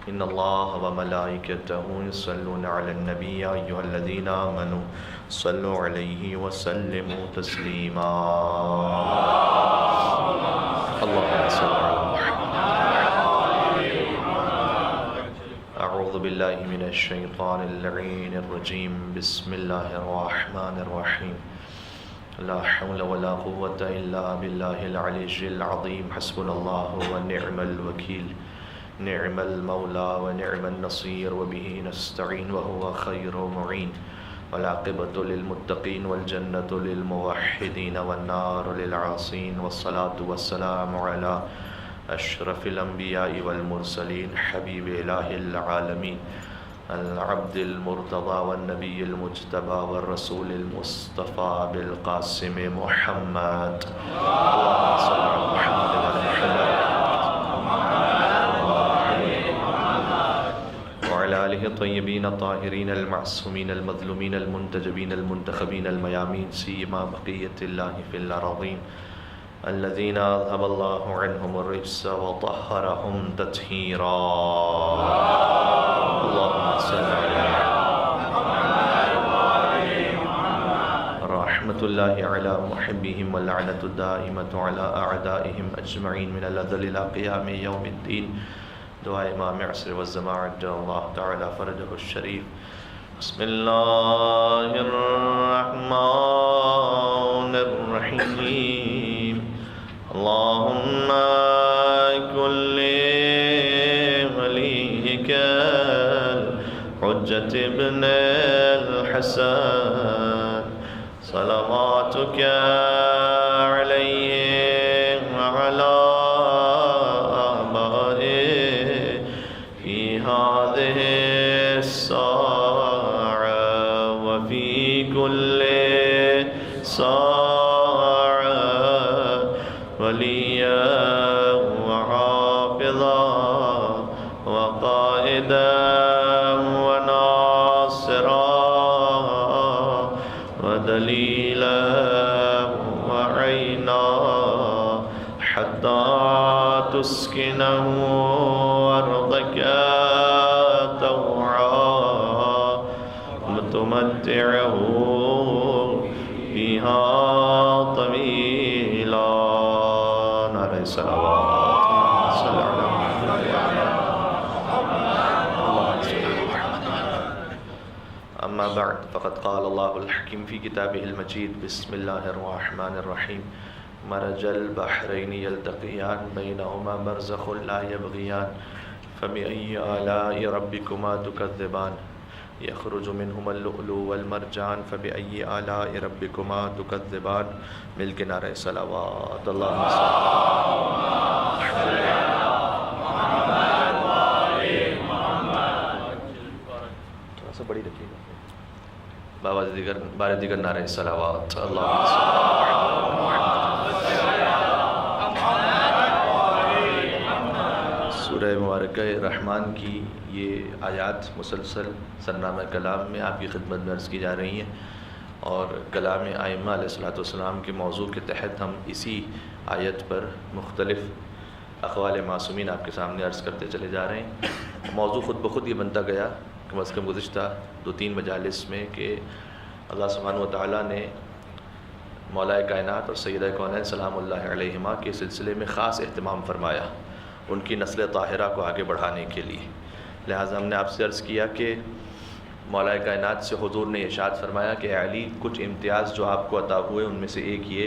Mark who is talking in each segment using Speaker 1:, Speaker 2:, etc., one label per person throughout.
Speaker 1: إن الله وملائكته يصلون على النبي يا أيها الذين آمنوا صلوا عليه وسلموا تسليما اللهم صل على محمد. أعوذ بالله من الشيطان اللعين الرجيم. بسم الله الرحمن الرحيم. لا حول ولا قوة إلا بالله العلي العظيم. حسبنا الله ونعم الوكيل. نعم المولى ونعم النصير وبه نستعين وهو خير معين. والعاقبة للمتقين والجنة للموحدين والنار للعاصين. والصلاة والسلام على أشرف الأنبياء والمرسلين حبيب إله العالمين العبد المرتضى والنبي المجتبى والرسول المصطفى بالقاسم محمد. اللهم صل على محمد وعلى محمد وعلى آله الطيبين الطاهرين المعصومين المظلومين المنتجبين المنتخبين الميامين سيما بقية الله في الأراضين الذين أذهب الله عنهم الرجس وطهرهم تطهيرا. اللهم صل على رحمة الله على محبهم واللعنة الدائمة على أعدائهم أجمعين من الأزل إلى قيام يوم الدين. دعاء امام عصر والزمان عجل الله تعالى فرجه الشريف. بسم الله الرحمن الرحيم. اللهم كن لوليك الحجة ابن الحسن صلواتك عليه وعلى آبائه في هذه الساعة وفي كل ساعة وليا وحافظا وقائدا وناصرا ودليلا وعينا حتى تسكنه أرضك طوعا وتمتعه فيها طويلا. نعرہ صلوات. صلی اللہ علیہ وسلم. اما بعد فقد قال الله الحكيم في كتابه المجيد. بسم الله الرحمن الرحيم. مرج البحرين يلتقيان بينهما برزخ لا يبغيان فبأي آلاء ربكما تكذبان يخرج منهما اللؤلؤ والمرجان فبأي آلاء ربكما تكذبان. مل کے نعرہ صلوات. اللهم صل تھوڑا سا بڑی رکھیے گا بار دیگر نعرہ صلوات. اللهم صل سورہ مبارکہ رحمان کی یہ آیات مسلسل سرنامہ کلام میں آپ کی خدمت میں عرض کی جا رہی ہیں، اور کلام ائمہ علیہ الصلوۃ والسلام کے موضوع کے تحت ہم اسی آیت پر مختلف اقوال معصومین آپ کے سامنے عرض کرتے چلے جا رہے ہیں. موضوع خود بخود یہ بنتا گیا کم از کم گزشتہ 2-3 مجالس میں کہ اللہ سبحانہ وتعالیٰ نے مولا کائنات اور سیدہ کونین سلام اللہ علیہما کے سلسلے میں خاص اہتمام فرمایا ان کی نسل طاہرہ کو آگے بڑھانے کے لیے. لہٰذا ہم نے آپ سے عرض کیا کہ مولا کائنات سے حضور نے ارشاد فرمایا کہ اے علی، کچھ امتیاز جو آپ کو عطا ہوئے ان میں سے ایک یہ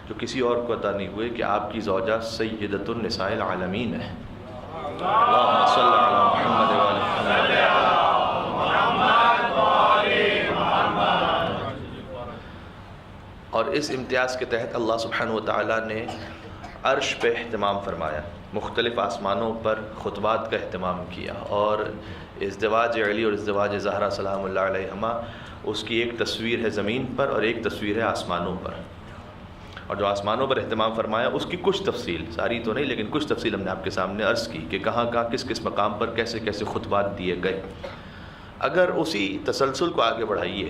Speaker 1: جو کسی اور کو عطا نہیں ہوئے کہ آپ کی زوجہ سیدۃ النساء العالمین ہے. اللہم صل علی محمد وعلی محمد. اور اس امتیاز کے تحت اللہ سبحانہ وتعالیٰ نے عرش پہ اہتمام فرمایا، مختلف آسمانوں پر خطبات کا اہتمام کیا، اور ازدواج علی اور ازدواج زہرا سلام اللہ علیہما اس کی ایک تصویر ہے زمین پر اور ایک تصویر ہے آسمانوں پر. اور جو آسمانوں پر اہتمام فرمایا اس کی کچھ تفصیل، ساری تو نہیں لیکن کچھ تفصیل ہم نے آپ کے سامنے عرض کی کہ کہاں کہاں کس کس مقام پر کیسے کیسے خطبات دیے گئے. اگر اسی تسلسل کو آگے بڑھائیے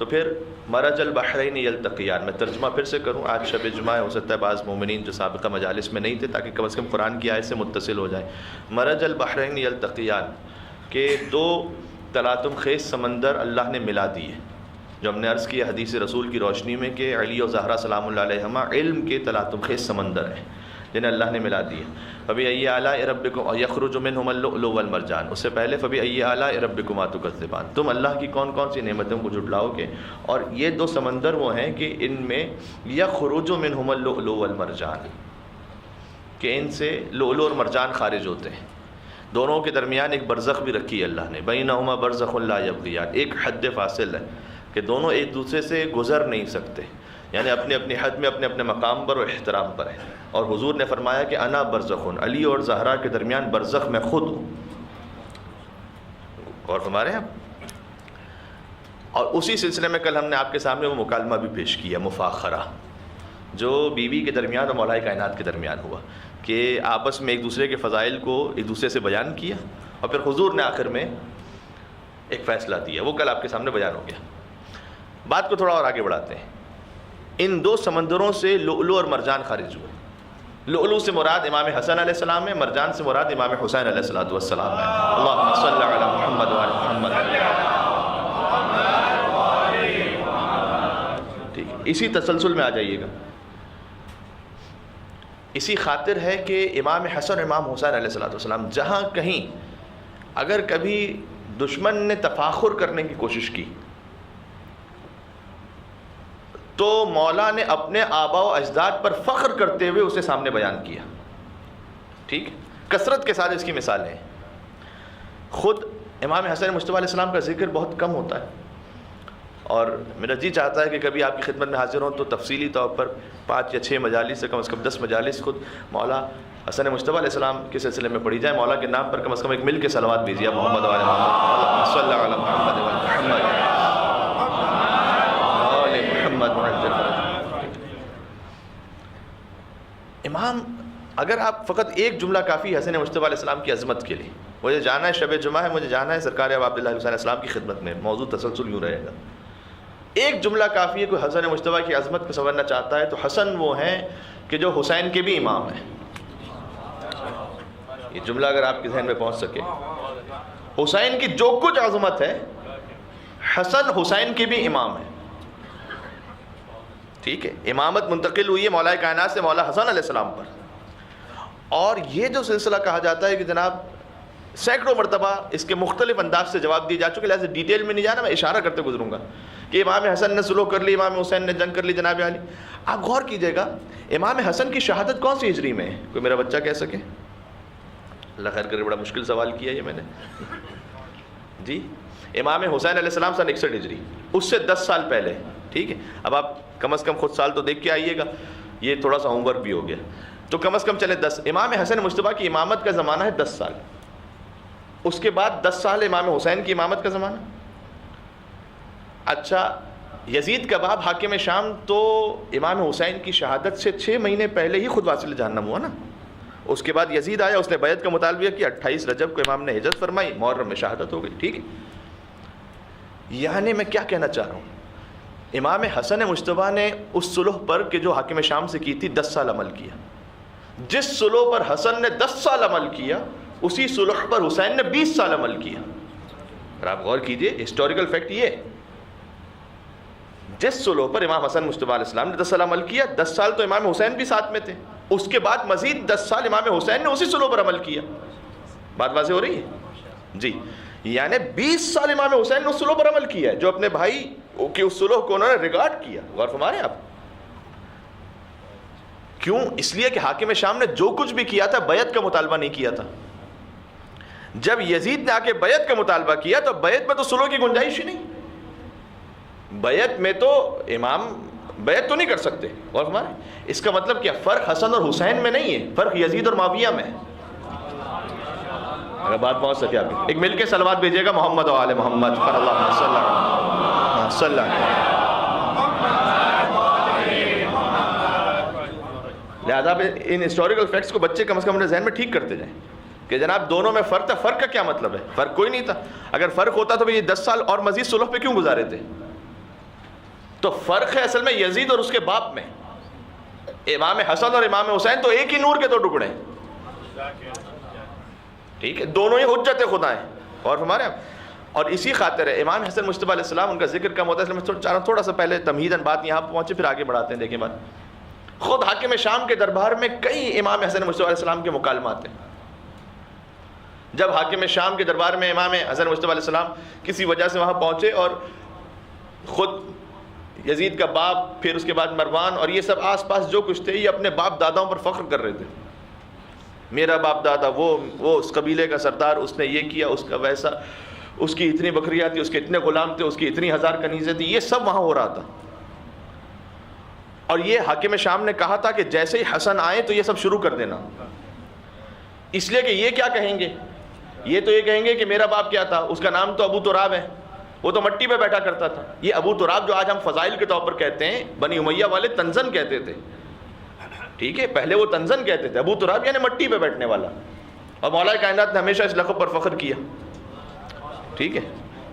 Speaker 1: تو پھر مرج البحرین یلتقیان، میں ترجمہ پھر سے کروں، آج شب جمعہ ہے، ہو سکتا ہے بعض مومنین جو سابقہ مجالس میں نہیں تھے، تاکہ کم از کم قرآن کی آیت سے متصل ہو جائیں۔ مرج البحرین یلتقیان، کہ دو تلاطم خیز سمندر اللہ نے ملا دیے، جو ہم نے عرض کیا حدیث رسول کی روشنی میں کہ علی و زہرا سلام اللہ علیہما علم کے تلاطم خیز سمندر ہیں جنہیں اللہ نے ملا دیے۔ فبأي آلاء ربكم يخرج منهم اللؤلؤ والمرجان، اس سے پہلے فبأي آلاء ربكما تكذبان، تم اللہ کی کون کون سی نعمتوں کو جھٹلاؤ گے، اور یہ دو سمندر وہ ہیں کہ ان میں یخرج منهم اللؤلؤ والمرجان، کہ ان سے لؤلؤ اور مرجان خارج ہوتے ہیں، دونوں کے درمیان ایک برزخ بھی رکھی ہے اللہ نے، بینہما برزخ لا یبغیان، ایک حد فاصل ہے کہ دونوں ایک دوسرے سے گزر نہیں سکتے، یعنی اپنے اپنے حد میں اپنے اپنے مقام پر اور احترام پر ہے۔ اور حضور نے فرمایا کہ انا برزخن، علی اور زہرا کے درمیان برزخ میں خود ہوں، اور ہمارے آپ، اور اسی سلسلے میں کل ہم نے آپ کے سامنے وہ مکالمہ بھی پیش کیا، مفاخرہ، جو بیوی کے درمیان اور مولا کائنات کے درمیان ہوا، کہ آپس میں ایک دوسرے کے فضائل کو ایک دوسرے سے بیان کیا، اور پھر حضور نے آخر میں ایک فیصلہ دیا، وہ کل آپ کے سامنے بیان ہو گیا۔ بات کو تھوڑا اور آگے بڑھاتے ہیں۔ ان دو سمندروں سے لؤلؤ اور مرجان خارج ہوئے۔ لؤلؤ سے مراد امام حسن علیہ السلام ہے، مرجان سے مراد امام حسین علیہ السلام ہے۔ اللہم صلی علی محمد وعلی محمد۔ ٹھیک ہے، اسی تسلسل میں آ جائیے گا۔ اسی خاطر ہے کہ امام حسن اور امام حسین علیہ السلام جہاں کہیں اگر کبھی دشمن نے تفاخر کرنے کی کوشش کی تو مولا نے اپنے آبا و اجداد پر فخر کرتے ہوئے اسے سامنے بیان کیا۔ ٹھیک، کثرت کے ساتھ اس کی مثالیں ہیں۔ خود امام حسن مجتبیٰ علیہ السلام کا ذکر بہت کم ہوتا ہے، اور میرا جی چاہتا ہے کہ کبھی آپ کی خدمت میں حاضر ہوں تو تفصیلی طور پر 5 یا 6 مجالس سے کم از کم 10 مجالس خود مولا حسن مجتبیٰ علیہ السلام کے سلسلے میں پڑھی جائے۔ مولا کے نام پر کم از کم ایک مل کے صلوات بھیجیے، محمد وعلی محمد صلی اللہ علیہ محمد وعلی محمد۔ امام، اگر آپ فقط ایک جملہ کافی حسن مجتبیٰ علیہ السلام کی عظمت کے لیے، مجھے جانا ہے شب جمعہ ہے، مجھے جانا ہے سرکار اب عبداللہ علیہ السلام کی خدمت میں، موضوع تسلسل یوں رہے گا، ایک جملہ کافی ہے۔ کوئی حسن مجتبیٰ کی عظمت کو سمجھنا چاہتا ہے تو حسن وہ ہیں کہ جو حسین کے بھی امام ہیں۔ یہ جملہ اگر آپ کے ذہن میں پہنچ سکے، حسین کی جو کچھ عظمت ہے، حسن حسین کے بھی امام ہیں۔ ٹھیک ہے، امامت منتقل ہوئی ہے مولا کائنات سے مولا حسن علیہ السلام پر، اور یہ جو سلسلہ کہا جاتا ہے کہ جناب سینکڑوں مرتبہ اس کے مختلف انداز سے جواب دیے جا چکے، لہٰذا ڈیٹیل میں نہیں جانا، میں اشارہ کرتے گزروں گا کہ امام حسن نے سلوک کر لی، امام حسین نے جنگ کر لی جناب علی۔ آپ غور کیجئے گا، امام حسن کی شہادت کون سی ہجری میں ہے؟ کوئی میرا بچہ کہہ سکے؟ اللہ خیر کرے، بڑا مشکل سوال کیا یہ میں نے جی۔ امام حسین علیہ السلام سن 61 ہجری، اس سے 10 سال پہلے۔ ٹھیک ہے، اب آپ کم از کم خود سال تو دیکھ کے آئیے گا، یہ تھوڑا سا ہوم ورک بھی ہو گیا، تو کم از کم چلے 10۔ امام حسن مجتبیٰ کی امامت کا زمانہ ہے 10 سال، اس کے بعد 10 سال امام حسین کی امامت کا زمانہ۔ اچھا، یزید کا باب حاکم شام تو امام حسین کی شہادت سے 6 مہینے پہلے ہی خود واصل جہنم ہوا نا۔ اس کے بعد یزید آیا، اس نے بیعت کا مطالبہ کیا، 28 رجب کو امام نے ہجرت فرمائی، محرم میں شہادت ہو گئی۔ ٹھیک ہے، یعنی میں کیا کہنا چاہ رہا ہوں، امام حسن مجتبیٰ نے اس صلح پر کہ جو حاکم شام سے کی تھی 10 سال عمل کیا۔ جس صلح پر حسن نے 10 سال عمل کیا، اسی صلح پر حسین نے 20 سال عمل کیا۔ اور آپ غور کیجئے، ہسٹوریکل فیکٹ یہ، جس صلح پر امام حسن مجتبیٰ علیہ السلام نے 10 سال عمل کیا، 10 سال تو امام حسین بھی ساتھ میں تھے، اس کے بعد مزید 10 سال امام حسین نے اسی صلح پر عمل کیا۔ بات واضح ہو رہی ہے جی؟ یعنی 20 سال امام حسین نے اس صلح پر عمل کیا ہے، جو اپنے بھائی کہ اس صلح کو انہوں نے ریگارڈ کیا۔ غور فرمائیں آپ، کیوں؟ اس لیے کہ حاکم شام نے جو کچھ بھی کیا تھا بیعت کا مطالبہ نہیں کیا تھا۔ جب یزید نے آ کے بیعت کا مطالبہ کیا تو بیعت میں تو صلح کی گنجائش ہی نہیں، بیعت میں تو امام بیعت تو نہیں کر سکتے۔ غور فرمائیں، اس کا مطلب کیا؟ فرق حسن اور حسین میں نہیں ہے، فرق یزید اور معاویہ میں ہے۔ اگر بات پہنچ سکے آپ ایک مل کے صلوات بھیجیے گا، محمد و آل محمد صلی اللہ علیہ وسلم۔ لہذا ان ہسٹوریکل فیکٹس کو بچے کم از کم اپنے ذہن میں ٹھیک کرتے جائیں کہ جناب دونوں میں فرق تھا۔ فرق کا کیا مطلب ہے؟ فرق کوئی نہیں تھا۔ اگر فرق ہوتا تو یہ 10 سال اور مزید صلح پہ کیوں گزارے تھے؟ تو فرق ہے اصل میں یزید اور اس کے باپ میں. امام حسن اور امام حسین تو ایک ہی نور کے دو ٹکڑے ہیں. ٹھیک ہے, دونوں ہی حجت خدا ہیں. اور ہمارے اور اسی خاطر ہے امام حسن مجتبی علیہ السلام, ان کا ذکر کم ہوتا ہے, اس لیے میں تھوڑا سا پہلے تمہیداً بات یہاں پہنچے پھر آگے بڑھاتے ہیں. دیکھیں بات, خود حاکم شام کے دربار میں کئی امام حسن مجتبی علیہ السلام کے مکالمات ہیں. جب حاکم شام کے دربار میں امام حسن مجتبی علیہ السلام کسی وجہ سے وہاں پہنچے, اور خود یزید کا باپ, پھر اس کے بعد مروان, اور یہ سب آس پاس جو کچھ تھے, یہ اپنے باپ داداؤں پر فخر کر رہے تھے. میرا باپ دادا وہ اس قبیلے کا سردار, اس نے یہ کیا, اس کا ویسا, اس کی اتنی بکریاں تھی, اس کے اتنے غلام تھے, اس کی اتنی 1000 کنیزیں تھیں. یہ سب وہاں ہو رہا تھا. اور یہ حاکم شام نے کہا تھا کہ جیسے ہی حسن آئے تو یہ سب شروع کر دینا. اس لیے کہ یہ کیا کہیں گے, یہ تو یہ کہیں گے کہ میرا باپ کیا تھا, اس کا نام تو ابو تراب ہے, وہ تو مٹی پہ بیٹھا کرتا تھا. یہ ابو تراب جو آج ہم فضائل کے طور پر کہتے ہیں, بنی امیہ والے تنزن کہتے تھے. ٹھیک ہے, پہلے وہ تنزن کہتے تھے, ابو تراب یعنی مٹی پہ بیٹھنے والا. اور مولا کائنات نے ہمیشہ اس لقب پر فخر کیا. ٹھیک ہے,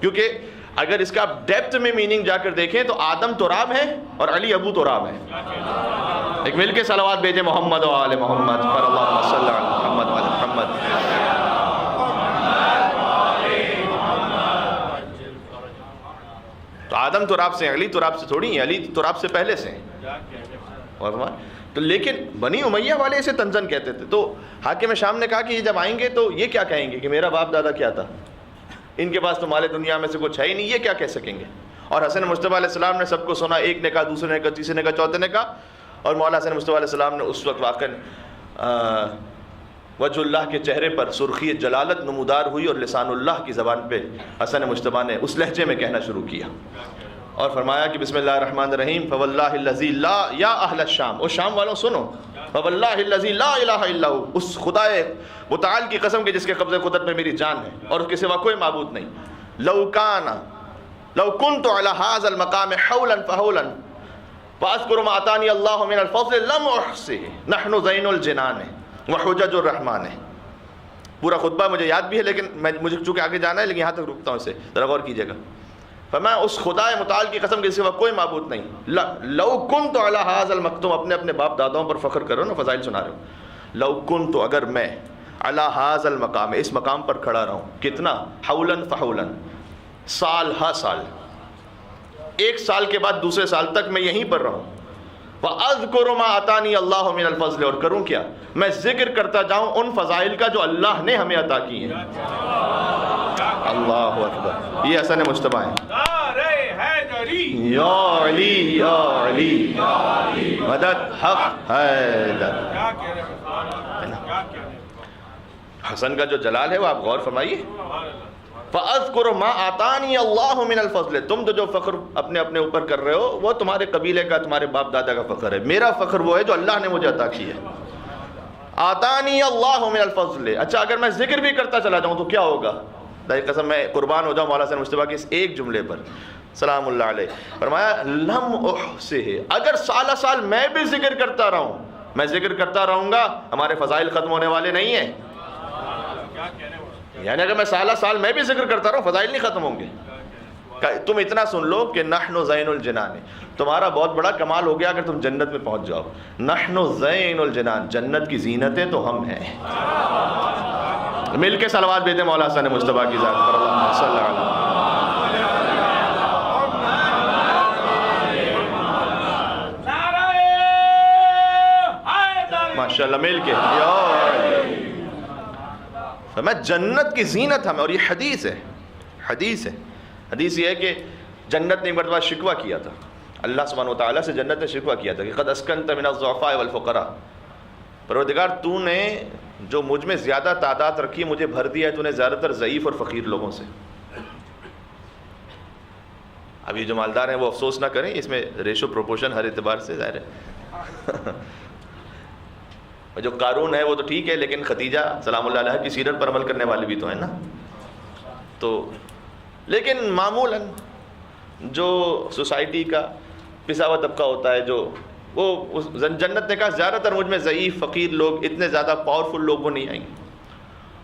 Speaker 1: کیونکہ اگر اس کا آپ ڈیپتھ میں میننگ جا کر دیکھیں تو آدم تراب ہے اور علی ابو تراب ہے. ایک مل کے صلوات بھیجے محمد و آل محمد پر, اللہم صلی علی محمد و آل محمد. تو آدم تراب سے, علی تراب سے تھوڑی ہیں, علی تراب سے پہلے سے ہیں. اور تو لیکن بنی امیہ والے اسے تنزن کہتے تھے. تو حاکم شام نے کہا کہ یہ جب آئیں گے تو یہ کیا کہیں گے کہ میرا باپ دادا کیا تھا, ان کے پاس تو مال دنیا میں سے کچھ ہے ہی نہیں, یہ کیا کہہ سکیں گے. اور حسن مجتبی علیہ السلام نے سب کو سنا, ایک نے کہا, دوسرے نے کہا, تیسرے نے کہا, چوتھے نے کہا. اور مولا حسن مجتبی علیہ السلام نے اس وقت واقعا وجہ اللہ کے چہرے پر سرخی جلالت نمودار ہوئی, اور لسان اللہ کی زبان پہ حسن مجتبی نے اس لہجے میں کہنا شروع کیا, اور فرمایا کہ بسم اللہ الرحمن الرحیم, فواللہ الذی لا, یا اہل الشام, او شام والوں سنو, فواللہ الذی لا الہ الا ہو, اس خدائے متعال کی قسم کے جس کے قبضے قدرت میں میری جان ہے اور اس کے سوا کوئی معبود نہیں. لو کنت علی ھذا المقام حولا فحولا واذکر ما آتانی اللہ من الفضل لم احصہ نحن زین الجنان وحجج الرحمن. پورا خطبہ مجھے یاد بھی ہے لیکن مجھے چونکہ آگے جانا ہے, لیکن یہاں تک رکتا ہوں, اسے ذرا غور کیجیے گا. فمیں اس خدائے متعال کی قسم کے سوا کوئی معبود نہیں. لو کنت علی ھذا المقام, اپنے اپنے باپ داداؤں پر فخر کرو نا, فضائل سنا رہے ہو. لو کنت, اگر میں, علی ھذا المقام, اس مقام پر کھڑا رہوں, کتنا, حولا فحولا, سال ہا سال, ایک سال کے بعد دوسرے سال تک میں یہیں پر رہوں. وَأَذْكُرُ مَا آتَانِيَ اللَّهُ مِنَ الْفَضْلِ, اور کروں کیا, میں ذکر کرتا جاؤں ان فضائل کا جو اللہ نے ہمیں عطا کی ہیں. اللہ اکبر, یہ حسن مجتبی ہیں. یا علی یا علی مدد حق حیدر. حسن کا جو جلال ہے وہ آپ غور فرمائیے. فَأَذْكُرُ مَا آتَانِيَ اللَّهُ مِنَ الْفَضْلِ, تم تو جو فخر اپنے اپنے اوپر کر رہے ہو وہ تمہارے قبیلے کا, تمہارے باپ دادا کا فخر ہے. میرا فخر وہ ہے جو اللہ نے مجھے عطا کی ہے. آتانی اللہ من الفضل. اچھا اگر میں ذکر بھی کرتا چلا جاؤں تو کیا ہوگا, قسم میں قربان ہو جاؤں مولا حسن مجتبی کے اس ایک جملے پر سلام اللہ علیہ. فرمایا لم احصہ, اگر سالہ سال میں بھی ذکر کرتا رہوں, میں ذکر کرتا رہوں گا, ہمارے فضائل ختم ہونے والے نہیں ہیں. یعنی اگر میں سالہ سال میں بھی ذکر کرتا رہوں, فضائل نہیں ختم ہوں گے. تم اتنا سن لو کہ نحن زین الجنان, تمہارا بہت بڑا کمال ہو گیا اگر تم جنت میں پہنچ جاؤ. نحن زین الجنان, جنت کی زینتیں تو ہم ہیں. مل کے صلوات بھیجیں مولا حسن مجتبی کی ذات پر, اللہم صلی علی. ماشاءاللہ مل کے, میں جنت کی زینت ہمیں. اور یہ حدیث ہے, حدیث ہے. حدیث یہ ہے کہ جنت نے ایک مرتبہ شکوہ کیا تھا, اللہ سبحانہ وتعالیٰ سے جنت نے شکوہ کیا تھا کہ قد اسکنت من الضعفاء والفقراء, پروردگار تو نے جو مجھ میں زیادہ تعداد رکھی مجھے بھر دیا ہے, تو نے زیادہ تر ضعیف اور فقیر لوگوں سے. اب یہ جو مالدار ہیں وہ افسوس نہ کریں, اس میں ریشو پروپورشن ہر اعتبار سے ظاہر ہے. جو قارون ہے وہ تو ٹھیک ہے, لیکن خدیجہ سلام اللہ علیہ کی سیرت پر عمل کرنے والے بھی تو ہیں نا. تو لیکن معمولاً جو سوسائٹی کا پسا ہوا طبقہ ہوتا ہے, جو وہ جنت نے کہا زیادہ تر مجھ میں ضعیف فقیر لوگ, اتنے زیادہ پاورفل لوگ وہ نہیں آئیں گے.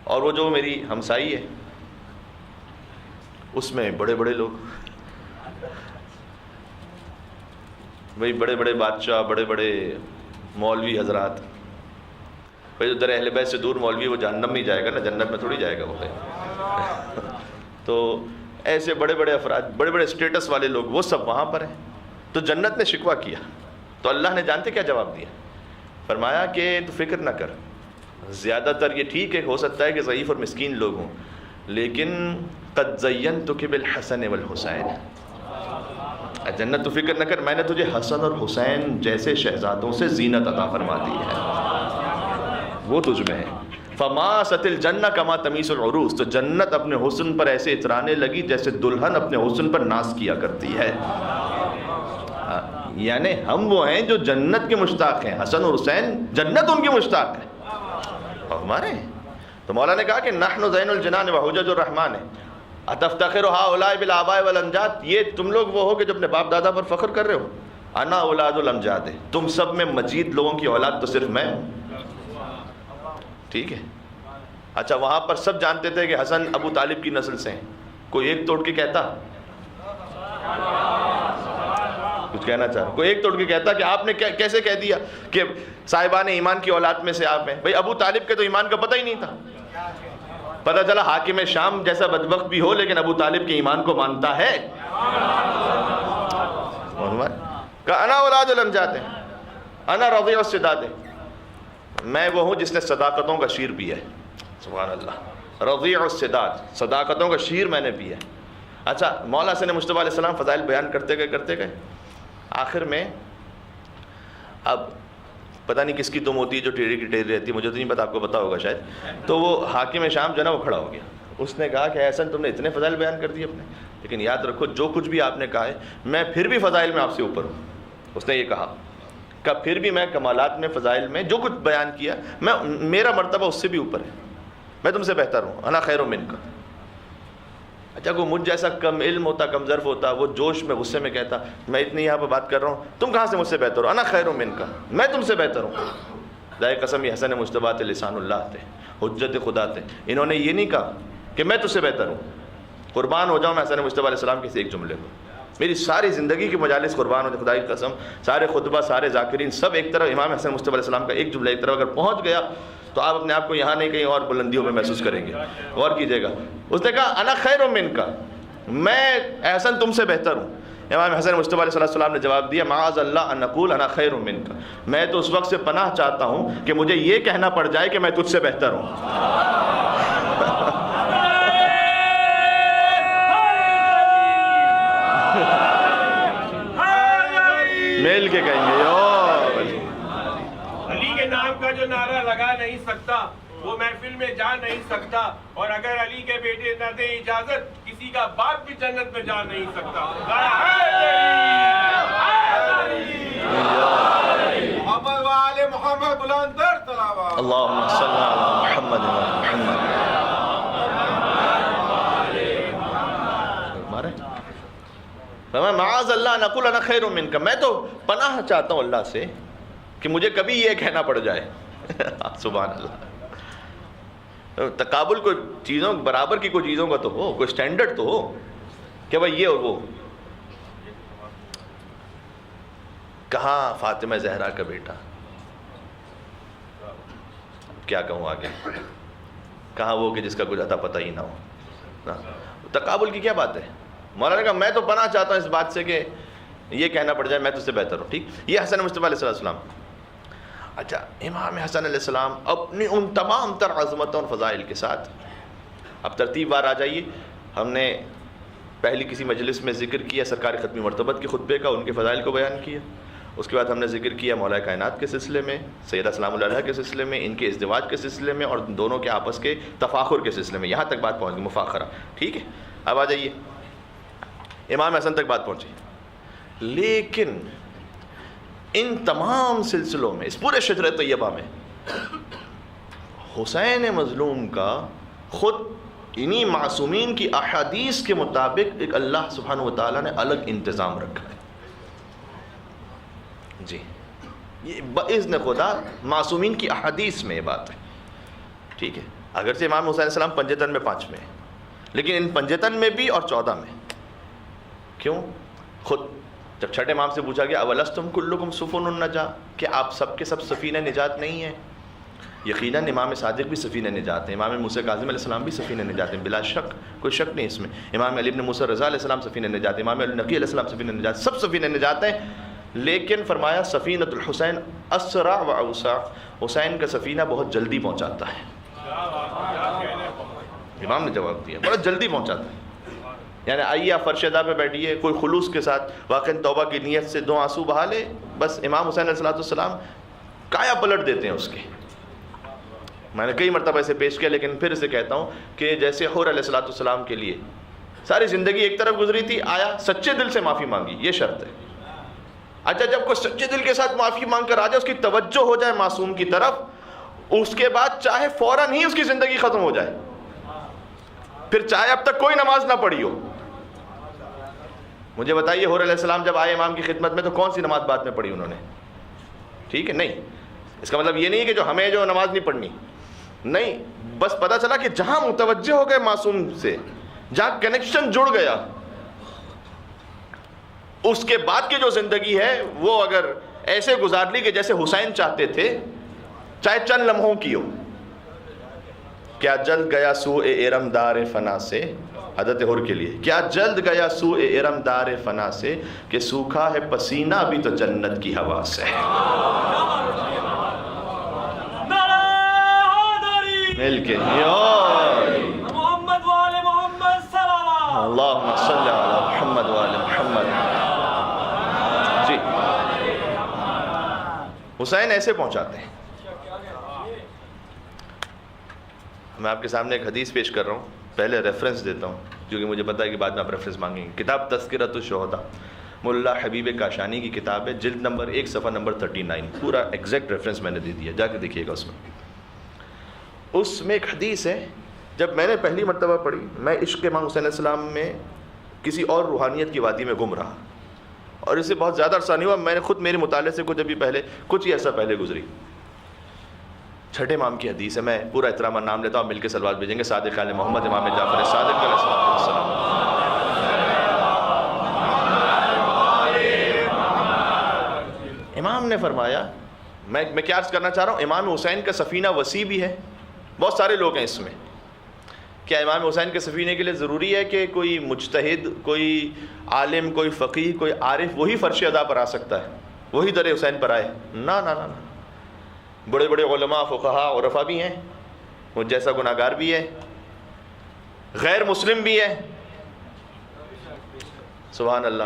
Speaker 1: اور وہ جو میری ہمسائی ہے اس میں بڑے بڑے لوگ, بھائی بڑے بڑے بادشاہ، بڑے بڑے مولوی حضرات، بھائی جو در اہل بیت سے دور مولوی وہ جہنم نہیں جائے گا نا، جنت میں تھوڑی جائے گا وہ تو ایسے بڑے بڑے افراد، بڑے بڑے اسٹیٹس والے لوگ، وہ سب وہاں پر ہیں. تو جنت نے شکوہ کیا تو اللہ نے جانتے کیا جواب دیا؟ فرمایا کہ تو فکر نہ کر، زیادہ تر یہ ٹھیک ہے، ہو سکتا ہے کہ ضعیف اور مسکین لوگ ہوں، لیکن قد زینتک بالحسن والحسین، جنت تو فکر نہ کر، میں نے تجھے حسن اور حسین جیسے شہزادوں سے زینت عطا فرما دی ہے، وہ تجھ میں ہے. فماست الجنہ کما تمیس العروس، تو جنت اپنے حسن پر ایسے اترانے لگی جیسے دلہن اپنے حسن پر ناز کیا کرتی ہے. یعنی ہم وہ ہیں جو جنت کے مشتاق ہیں، حسن اور حسین جنت ان کے مشتاق ہیں اور ہمارے ہیں. تو مولا نے کہا کہ نحن زین الجنان وحجج الرحمن ہے. اتفتخر ہؤلاء بالآباء والامجاد، یہ تم لوگ وہ ہو کہ جو اپنے باپ دادا پر فخر کر رہے ہو. انا اولاد الامجاد، تم سب میں مجید لوگوں کی اولاد تو صرف میں ہوں. ٹھیک ہے. اچھا وہاں پر سب جانتے تھے کہ حسن ابو طالب کی نسل سے ہیں، کوئی ایک توڑ کے کہتا، کچھ کہنا چاہ رہا، کوئی ایک توڑ کے کہتا کہ آپ نے کیسے کہہ دیا کہ صاحبان ایمان کی اولاد میں سے آپ ہیں؟ بھئی ابو طالب کے تو ایمان کا پتہ ہی نہیں تھا. پتہ چلا حاکم شام جیسا بدبخت بھی ہو لیکن ابو طالب کے ایمان کو مانتا ہے. کہ انا اولاد الامجاد ہے، انا رضیع السداد ہے، میں وہ ہوں جس نے صداقتوں کا شیر پیا ہے. سبحان اللہ، رضیع السداد، صداقتوں کا شیر میں نے پیا. اچھا مولا حسن مجتبیٰ علیہ السلام فضائل بیان کرتے گئے آخر میں اب پتہ نہیں کس کی تم ہوتی ہے جو ٹیڑھی کی ٹیڑھی رہتی ہے، مجھے تو نہیں پتا، آپ کو پتا ہوگا شاید. تو وہ حاکم شام جو ہے نا وہ کھڑا ہو گیا، اس نے کہا کہ حسن تم نے اتنے فضائل بیان کر دیے اپنے، لیکن یاد رکھو جو کچھ بھی آپ نے کہا ہے میں پھر بھی فضائل میں آپ سے اوپر ہوں. اس نے یہ کہا کہ پھر بھی میں کمالات میں، فضائل میں جو کچھ بیان کیا میرا مرتبہ اس سے بھی اوپر ہے، میں تم سے بہتر ہوں. انا خیر من کا. اچھا کوئی مجھ جیسا کم علم ہوتا، کم ظرف ہوتا، وہ جوش میں غصے میں کہتا میں اتنی یہاں پہ بات کر رہا ہوں، تم کہاں سے مجھ سے بہتر ہو؟ انا خیر من کا، میں تم سے بہتر ہوں. ذائقہ قسم یہ حسن مجتبیٰ تھے، لسان اللہ تھے، حجت خدا تھے. انہوں نے یہ نہیں کہا کہ میں تجھ سے بہتر ہوں. قربان ہو جاؤں میں حسن مجتبیٰ علیہ السلام کے ایک جملے کو، میری ساری زندگی کی مجالس قربان ہو جائے، خدا کی قسم، سارے خطبہ، سارے ذاکرین سب ایک طرف، امام حسن مجتبیٰ علیہ السلام کا ایک جملہ ایک طرف اگر پہنچ گیا تو آپ اپنے آپ کو یہاں نہیں کہیں اور بلندیوں میں محسوس کریں گے. غور کیجیے گا. اس نے کہا انا خیر من کا، میں حسن تم سے بہتر ہوں. امام حسن مجتبیٰ علیہ السلام نے جواب دیا معاذ اللہ ان نقول انا خیر من کا، میں تو اس وقت سے پناہ چاہتا ہوں کہ مجھے یہ کہنا پڑ جائے کہ میں تجھ سے بہتر ہوں. میل کے کہیں گے
Speaker 2: علی کے نام کا جو نعرہ لگا نہیں سکتا وہ محفل میں جا نہیں سکتا، اور اگر علی کے بیٹے نہ دیں اجازت کسی کا باپ بھی جنت میں جا نہیں سکتا. محمد وآل محمد بلند در تلاوت.
Speaker 1: اللہم صلی علی محمد محمد. معاذ اللہ نقول انا خیر من کا، میں تو پناہ چاہتا ہوں اللہ سے کہ مجھے کبھی یہ کہنا پڑ جائے. سبحان اللہ. تقابل کوئی چیزوں برابر کی کوئی چیزوں کا تو ہو، کوئی سٹینڈرڈ تو ہو کہ بھائی یہ اور وہ. کہاں فاطمہ زہرا کا بیٹا، کیا کہوں آگے، کہاں وہ کہ جس کا کچھ عطا پتہ ہی نہ ہو. تقابل کی کیا بات ہے؟ مولانا نے کہا میں تو پناہ چاہتا ہوں اس بات سے کہ یہ کہنا پڑ جائے میں تجھ سے بہتر ہوں. ٹھیک، یہ حسن مجتبیٰ علیہ السلام. اچھا امام حسن علیہ السلام اپنی ان تمام تر عظمتوں اور فضائل کے ساتھ، اب ترتیب وار آ جائیے. ہم نے پہلی کسی مجلس میں ذکر کیا سرکار ختمی مرتبت کے خطبے کا، ان کے فضائل کو بیان کیا. اس کے بعد ہم نے ذکر کیا مولا کائنات کے سلسلے میں، سیدہ سلام اللہ علیہ کے سلسلے میں، ان کے ازدواج کے سلسلے میں، اور دونوں کے آپس کے تفاخر کے سلسلے میں. یہاں تک بات پہنچ گئی، مفاخرہ. ٹھیک ہے، اب آ جائیے امام حسن تک بات پہنچی. لیکن ان تمام سلسلوں میں، اس پورے شجرہ طیبہ میں، حسین مظلوم کا خود انہی معصومین کی احادیث کے مطابق ایک اللہ سبحانہ و تعالیٰ نے الگ انتظام رکھا ہے. جی یہ باذن خدا معصومین کی احادیث میں یہ بات ہے. ٹھیک ہے، اگرچہ امام حسین السلام پنجتن میں 5 میں ہیں، لیکن ان پنجتن میں بھی اور 14 میں. کیوں؟ خود جب چھٹے امام سے پوچھا گیا اولستم کلکم سفن النجا، کہ آپ سب کے سب سفینہ نجات نہیں ہیں؟ یقیناً امام صادق بھی سفینہ نجات ہیں، امام موسیٰ کاظم علیہ السلام بھی سفینہ نجات ہیں، بلا شک کوئی شک نہیں اس میں، امام علی بن موسیٰ رضا علیہ السلام سفینہ نجات ہیں، امام علی نقی علیہ السلام سفینہ نجات، سب سفینہ نجات ہیں، لیکن فرمایا سفینۃ الحسین اسرع و اوسع، حسین کا سفینہ بہت جلدی پہنچاتا ہے۔ امام نے جواب دیا بہت جلدی پہنچاتا ہے، یعنی آئیے آپ فرش ادا پہ بیٹھیے، کوئی خلوص کے ساتھ واقعی توبہ کی نیت سے 2 آنسو بہا لے، بس امام حسین علیہ السلام کایا پلٹ دیتے ہیں اس کے۔ میں نے کئی مرتبہ اسے پیش کیا، لیکن پھر اسے کہتا ہوں کہ جیسے حور علیہ السلام کے لیے ساری زندگی ایک طرف گزری تھی، آیا سچے دل سے معافی مانگی، یہ شرط ہے۔ اچھا جب کوئی سچے دل کے ساتھ معافی مانگ کر آ جائے، اس کی توجہ ہو جائے معصوم کی طرف، اس کے بعد چاہے فوراً ہی اس کی زندگی ختم ہو جائے، پھر چاہے اب تک کوئی نماز نہ پڑھی ہو۔ مجھے بتائیے حور علیہ السلام جب آئے امام کی خدمت میں تو کون سی نماز بعد میں پڑھی انہوں نے؟ ٹھیک ہے، نہیں، اس کا مطلب یہ نہیں ہے کہ جو ہمیں جو نماز نہیں پڑھنی، نہیں، بس پتہ چلا کہ جہاں متوجہ ہو گئے معصوم سے، جہاں کنیکشن جڑ گیا، اس کے بعد کی جو زندگی ہے وہ اگر ایسے گزار لی کہ جیسے حسین چاہتے تھے، چاہے چند لمحوں کی ہو۔ کیا جلد گیا سوء ارم دار فنا سے، حضرت حر کے لیے، کیا جلد گیا سوء ارم دار فنا سے، کہ سوکھا ہے پسینہ بھی تو جنت کی ہوا سے۔ مل کے
Speaker 3: محمد وآل محمد صلی اللہ،
Speaker 1: اللہم صلی علی محمد وآل محمد۔ جی حسین ایسے پہنچاتے ہیں۔ میں آپ کے سامنے ایک حدیث پیش کر رہا ہوں، پہلے ریفرنس دیتا ہوں کیونکہ مجھے پتا ہے کہ بعد میں آپ ریفرنس مانگیں گے۔ کتاب تذکرۃ الشہداء، ملا حبیب کاشانی کی کتاب ہے، جلد نمبر 1 صفحہ نمبر 39، پورا ایگزیکٹ ریفرنس میں نے دے دیا، جا کے دیکھیے گا اس میں۔ اس میں ایک حدیث ہے، جب میں نے پہلی مرتبہ پڑھی، میں عشق امام حسین علیہ السلام میں کسی اور روحانیت کی وادی میں گم رہا، اور اسے بہت زیادہ عرصہ نہیں ہوا، میں نے خود میرے مطالعے سے کچھ ہی عرصہ پہلے گزری۔ چھٹے امام کی حدیث ہے، میں پورا احترام نام لیتا ہوں، مل کے صلوات بھیجیں گے۔ صادق آل محمد امام جعفر صادق علیہ السلام۔ امام نے فرمایا، میں کیا عرض کرنا چاہ رہا ہوں، امام حسین کا سفینہ وسیع بھی ہے، بہت سارے لوگ ہیں اس میں۔ کیا امام حسین کے سفینے کے لیے ضروری ہے کہ کوئی مجتہد، کوئی عالم، کوئی فقیہ، کوئی عارف وہی فرش ادا پر آ سکتا ہے، وہی در حسین پر آئے؟ نہ نہ نہ، بڑے بڑے علماء، فقہاء، عرفاء بھی ہیں، مجھ جیسا گناہگار بھی ہے، غیر مسلم بھی ہے، سبحان اللہ،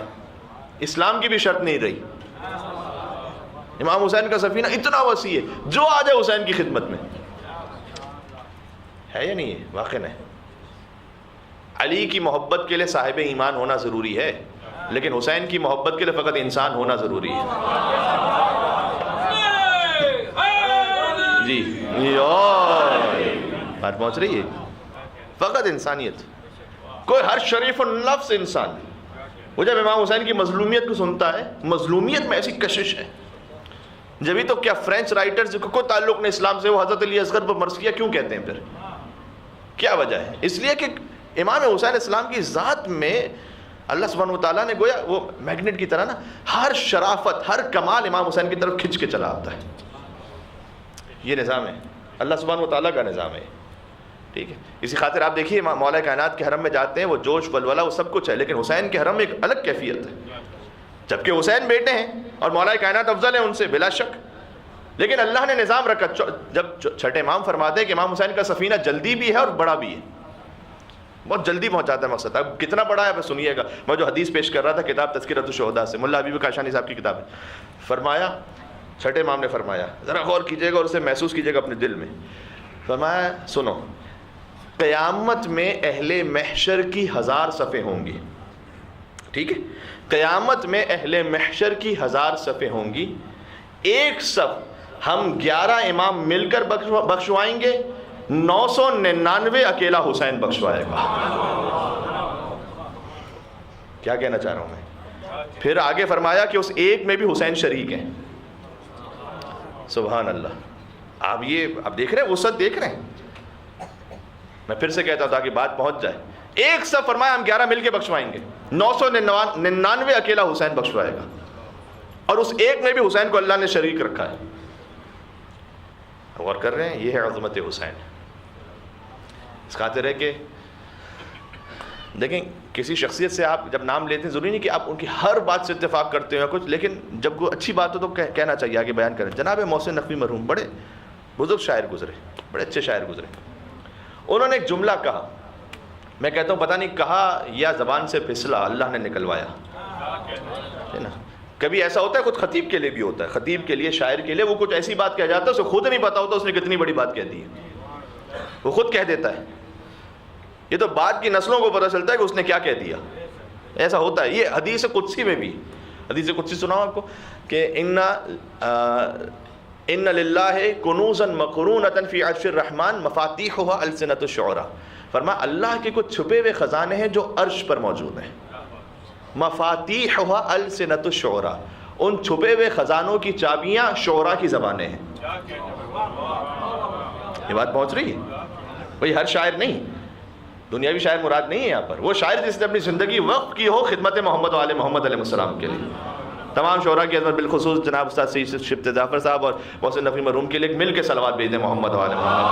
Speaker 1: اسلام کی بھی شرط نہیں رہی۔ امام حسین کا سفینہ اتنا وسیع ہے، جو آ جائے حسین کی خدمت میں، ہے یا نہیں ہے؟ واقع ہے۔ علی کی محبت کے لیے صاحب ایمان ہونا ضروری ہے، لیکن حسین کی محبت کے لیے فقط انسان ہونا ضروری ہے۔ جی بات پہنچ رہی ہے؟ فقط انسانیت، کوئی ہر شریف النفس انسان، وہ جب امام حسین کی مظلومیت کو سنتا ہے، مظلومیت میں ایسی کشش ہے، جبھی تو کیا فرینچ رائٹرز کو کوئی تعلق نہیں اسلام سے، وہ حضرت علی اصغر پر مرثیہ کیوں کہتے ہیں؟ پھر کیا وجہ ہے؟ اس لیے کہ امام حسین اسلام کی ذات میں اللہ سبحانہ وتعالیٰ نے گویا وہ میگنیٹ کی طرح نا ہر شرافت، ہر کمال امام حسین کی طرف کھنچ کے چلا آتا ہے۔ یہ نظام ہے، اللہ سبحانہ وتعالیٰ کا نظام ہے، ٹھیک ہے۔ اسی خاطر آپ دیکھیے مولا کائنات کے حرم میں جاتے ہیں، وہ جوش ولولہ وہ سب کچھ ہے، لیکن حسین کے حرم میں ایک الگ کیفیت ہے، جبکہ حسین بیٹے ہیں اور مولا کائنات افضل ہیں ان سے بلا شک، لیکن اللہ نے نظام رکھا۔ جب چھٹے امام فرماتے ہیں کہ امام حسین کا سفینہ جلدی بھی ہے اور بڑا بھی ہے، بہت جلدی پہنچاتا ہے مقصد۔ اب کتنا بڑا ہے سنیے گا، میں جو حدیث پیش کر رہا تھا کتاب تذکرۃ الشہداء سے، ملا حبیب کاشانی صاحب کی کتاب ہے، فرمایا، چھٹے امام نے فرمایا، ذرا غور کیجئے گا اور اسے محسوس کیجئے گا اپنے دل میں، فرمایا سنو، قیامت میں اہل محشر کی 1000 صفیں ہوں گی، ٹھیک ہے، قیامت میں اہل محشر کی 1000 صفیں ہوں گی، ایک صف ہم 11 امام مل کر بخشوائیں گے، 999 اکیلا حسین بخشوائے گا۔ کیا کہنا چاہ رہا ہوں میں؟ پھر آگے فرمایا کہ اس ایک میں بھی حسین شریک ہیں، سبحان اللہ۔ آپ دیکھ رہے ہیں، وسعت دیکھ رہے ہیں؟ میں پھر سے کہتا ہوں تاکہ بات پہنچ جائے، ایک صف فرمایا ہم 11 مل کے بخشوائیں گے، 999 اکیلا حسین بخشوائے گا، اور اس ایک میں بھی حسین کو اللہ نے شریک رکھا ہے۔ غور کر رہے ہیں؟ یہ ہے عظمت حسین۔ اس خاطر ہے کہ دیکھیں کسی شخصیت سے آپ جب نام لیتے ہیں ضروری نہیں کہ آپ ان کی ہر بات سے اتفاق کرتے ہو کچھ، لیکن جب کوئی اچھی بات ہو تو کہنا چاہیے، آگے بیان کریں۔ جناب محسن نقوی مرحوم بڑے بزرگ شاعر گزرے، بڑے اچھے شاعر گزرے۔ انہوں نے ایک جملہ کہا، میں کہتا ہوں پتہ نہیں کہا یا زبان سے پھسلا، اللہ نے نکلوایا ہے نا۔ کبھی ایسا ہوتا ہے، خود خطیب کے لیے بھی ہوتا ہے، خطیب کے لیے، شاعر کے لیے، وہ کچھ ایسی بات کہہ جاتا ہے اسے خود نہیں پتا ہوتا اس نے کتنی بڑی بات کہہ دی ہے، وہ خود کہہ دیتا ہے۔ یہ تو بعد کی نسلوں کو پتہ چلتا ہے کہ اس نے کیا کہہ دیا، ایسا ہوتا ہے۔ یہ حدیث قدسی میں بھی، حدیث قدسی سناؤ آپ کو کہ ان للہ کنوزا مقرونۃ فی عرش الرحمن مفاتیحها السنۃ الشعراء، فرمایا اللہ کے کچھ چھپے ہوئے خزانے ہیں جو عرش پر موجود ہیں۔ مفاتیحها السنۃ الشعراء، ان چھپے ہوئے خزانوں کی چابیاں شعراء کی زبانیں ہیں۔ یہ بات پہنچ رہی ہے؟ بھئی ہر شاعر نہیں، دنیاوی شاعر مراد نہیں ہے یہاں پر، وہ شاعر جس نے اپنی زندگی وقف کی ہو خدمت محمد و آل محمد علیہ السلام کے لیے۔ تمام شعراء کی عظمت، بالخصوص جناب استاد سید شفت ظافر صاحب اور محسن نقوی مرحوم کے لیے مل کے صلوات بھیج دیں محمد و آل محمد۔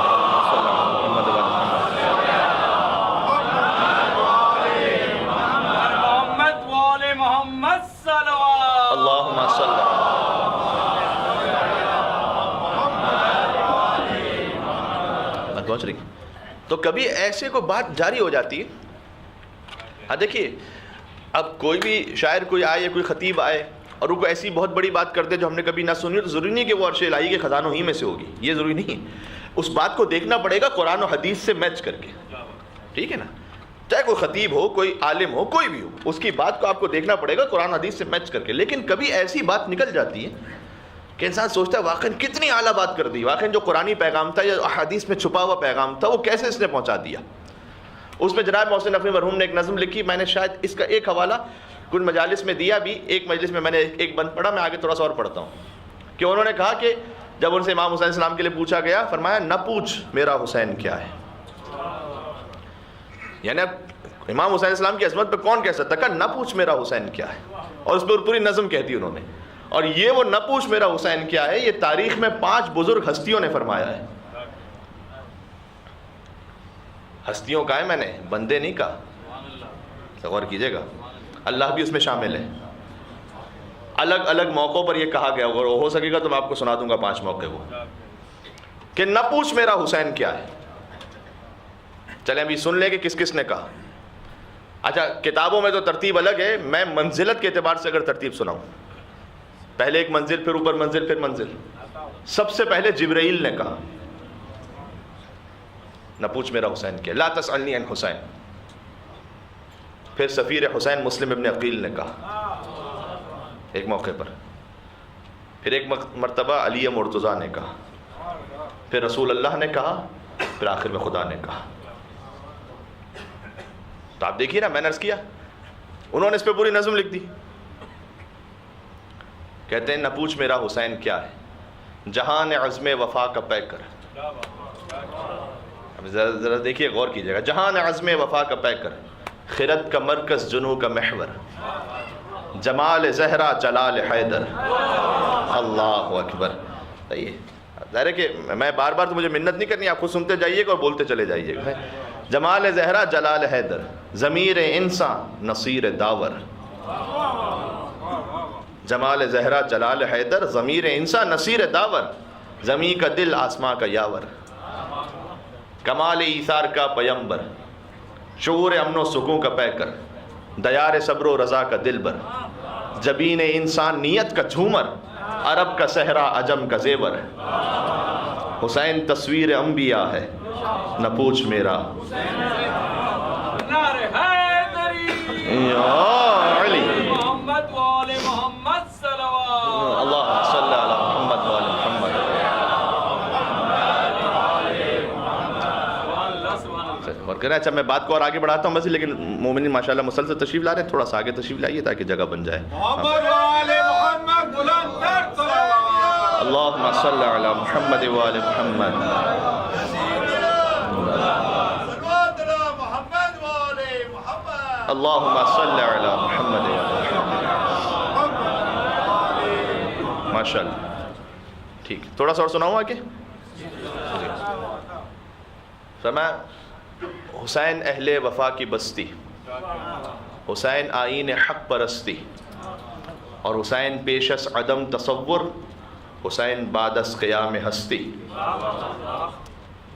Speaker 1: اللہم صلی پہنچ رہی۔ تو کبھی ایسے کو بات جاری ہو جاتی ہے۔ ہاں دیکھیے اب کوئی بھی شاعر کوئی آئے یا کوئی خطیب آئے اور وہ کوئی ایسی بہت بڑی بات کر دے جو ہم نے کبھی نہ سنی، تو ضروری نہیں کہ وہ عرش الہی کے خزانوں ہی میں سے ہوگی، یہ ضروری نہیں۔ اس بات کو دیکھنا پڑے گا قرآن و حدیث سے میچ کر کے، ٹھیک ہے نا؟ چاہے کوئی خطیب ہو، کوئی عالم ہو، کوئی بھی ہو، اس کی بات کو آپ کو دیکھنا پڑے گا قرآن و حدیث سے میچ کر کے۔ لیکن کبھی ایسی بات نکل جاتی ہے کہ انسان سوچتا ہے واقعی کتنی اعلیٰ بات کر دی، واقعی جو قرآنی پیغام تھا یا احادیث میں چھپا ہوا پیغام تھا وہ کیسے اس نے پہنچا دیا۔ اس میں جناب محسن نقوی مرحوم نے ایک نظم لکھی، میں نے شاید اس کا ایک حوالہ کچھ مجالس میں دیا بھی، ایک مجلس میں نے ایک بند پڑھا، میں آگے تھوڑا سا اور پڑھتا ہوں کہ انہوں نے کہا کہ جب ان سے امام حسین السلام کے لیے پوچھا گیا، فرمایا نہ پوچھ میرا حسین کیا ہے۔ یعنی اب امام حسین السلام کی عظمت پہ کون کہہ سکتا، کہ نہ پوچھ میرا حسین کیا ہے، اور اس پہ پوری نظم کہتی انہوں نے۔ اور یہ وہ نہ پوچھ میرا حسین کیا ہے، یہ تاریخ میں 5 بزرگ ہستیوں نے فرمایا ہے۔ ہستیوں کا ہے، میں نے بندے نہیں کہا، غور کیجئے گا، اللہ بھی اس میں شامل ہے۔ الگ الگ موقعوں پر یہ کہا گیا، اور ہو سکے گا تو میں آپ کو سنا دوں گا 5 موقع وہ، کہ نہ پوچھ میرا حسین کیا ہے۔ چلیں ابھی سن لیں کہ کس کس نے کہا۔ اچھا کتابوں میں تو ترتیب الگ ہے، میں منزلت کے اعتبار سے اگر ترتیب سناؤں، پہلے ایک منزل، پھر اوپر منزل، پھر منزل۔ سب سے پہلے جبرائیل نے کہا نہ پوچھ میرا حسین کیا، لا تسألنی عن حسین۔ پھر سفیر حسین مسلم ابن عقیل نے کہا ایک موقع پر، پھر ایک مرتبہ علی مرتضیٰ نے کہا، پھر رسول اللہ نے کہا، پھر آخر میں خدا نے کہا۔ تو آپ دیکھیے نا، میں نے عرض کیا انہوں نے اس پہ پوری نظم لکھ دی۔ کہتے ہیں نہ پوچھ میرا حسین کیا ہے، جہان عزم وفا کا پیکر۔ اب ذرا دیکھیے، غور کیجیے گا، جہان عزم وفا کا پیکر، خرد کا مرکز جنو کا محور، جمال زہرا جلال حیدر۔ اللہ اکبر۔ ظاہر ہے کہ میں بار بار تو مجھے منت نہیں کرنی، آپ خود سنتے جائیے گا اور بولتے چلے جائیے گا۔ جمال زہرا جلال حیدر، ضمیر انسان نصیر داور۔ جمال زہرا جلال حیدر، ضمیر انسان نصیر داور، زمین کا دل آسماں کا یاور، کمال ایثار کا پیمبر، شعور امن و سکون کا پیکر، دیار صبر و رضا کا دلبر، جبین انسان نیت کا جھومر، عرب کا صحرا عجم کا زیور۔ حسین تصویر انبیاء ہے، نہ پوچھ میرا یا علی۔
Speaker 3: محمد وآل محمد صلوات۔
Speaker 1: اللہ صلی علی محمد وآل محمد۔ اور کہہ رہے ہیں اچھا میں بات کو اور آگے بڑھاتا ہوں بس، لیکن مومنین ماشاءاللہ مسلسل تشریف لا رہے ہیں، تھوڑا سا آگے تشریف لائیے تاکہ جگہ بن جائے۔
Speaker 2: محمد وآل محمد بلند تر صلوات۔
Speaker 1: اللہم صلی علی محمد وآل محمد۔
Speaker 2: صلوات علی محمد وآل محمد۔
Speaker 1: اللہم صلی علی محمد ماشاء اللہ. ٹھیک, تھوڑا سا اور سناؤں آگے. فرمایا حسین اہل وفا کی بستی, حسین آئین حق پرستی, اور حسین پیش از عدم تصور, حسین بعد از قیام ہستی.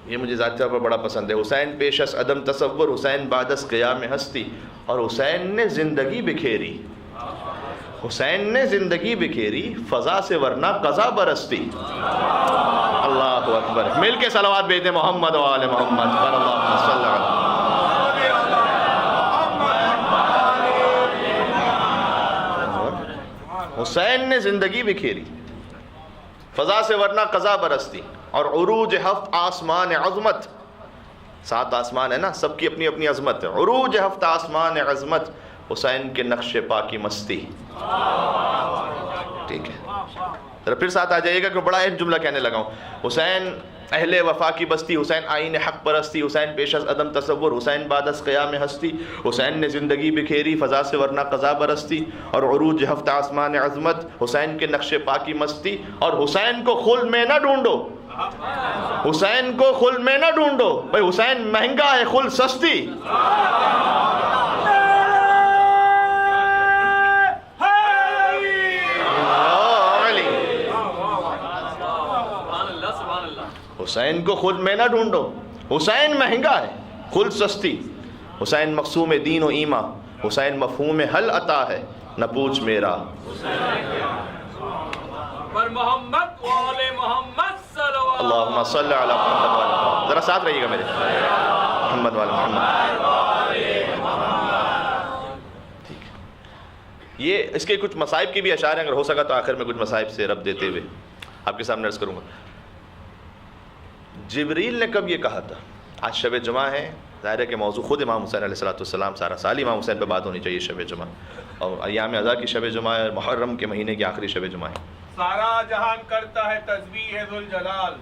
Speaker 1: یہ مجھے ذاتی طور پر بڑا پسند ہے. حسین پیش از عدم تصور, حسین بعد از قیام ہستی, اور حسین نے زندگی بکھیری, حسین نے زندگی بکھیری, فضا سے ورنہ قضا برستی. اللہ اکبر. مل کے صلوات بھیجتے محمد و آل محمد صلی اللہ علیہ وسلم. حسین نے زندگی بکھیری, فضا سے ورنہ قضا برستی, اور عروج ہفت آسمان عظمت, 7 آسمان ہے نا, سب کی اپنی اپنی عظمت ہے. عروج ہفت آسمان عظمت, حسین کے نقش پا کی مستی. ٹھیک ہے, ذرا پھر ساتھ آ جائیے گا کہ بڑا اہم جملہ کہنے لگا ہوں. حسین اہل وفا کی بستی, حسین آئین حق پرستی, حسین پیش از عدم تصور, حسین بعد از قیام ہستی, حسین نے زندگی بکھیری, فضا سے ورنہ قضا برستی, اور عروج ہفت آسمان عظمت, حسین کے نقش پا کی مستی. اور حسین کو خلد میں نہ ڈھونڈو, حسین کو خلد میں نہ ڈھونڈو, بھائی حسین مہنگا ہے, خلد سستی. حسین کو خود میں نہ ڈھونڈو, حسین مہنگا ہے, خلد سستی. حسین مقسوم دین و ایمان, حسین مفہوم حل عطا ہے, نہ پوچھ میرا.
Speaker 3: پر محمد و آل محمد صلوات.
Speaker 1: اللہم صلی علی محمد و آل محمد. ذرا ساتھ رہیے گا میرے, محمد و آل محمد. ٹھیک ہے, یہ اس کے کچھ مصائب کی بھی اشعار ہیں, اگر ہو سکا تو آخر میں کچھ مصائب سے رب دیتے ہوئے آپ کے سامنے عرض کروں گا. جبریل نے کب یہ کہا تھا؟ آج شب جمعہ ہے, ظاہر ہے کہ موضوع خود امام حسین علیہ السلام, سارا سال امام حسین پہ بات ہونی چاہیے شب جمعہ, اور ایام اعضاء کی شب جمعہ ہے, محرم کے مہینے کی آخری شب جمعہ ہے.
Speaker 2: سارا جہان کرتا ہے تسبیح ذوالجلال,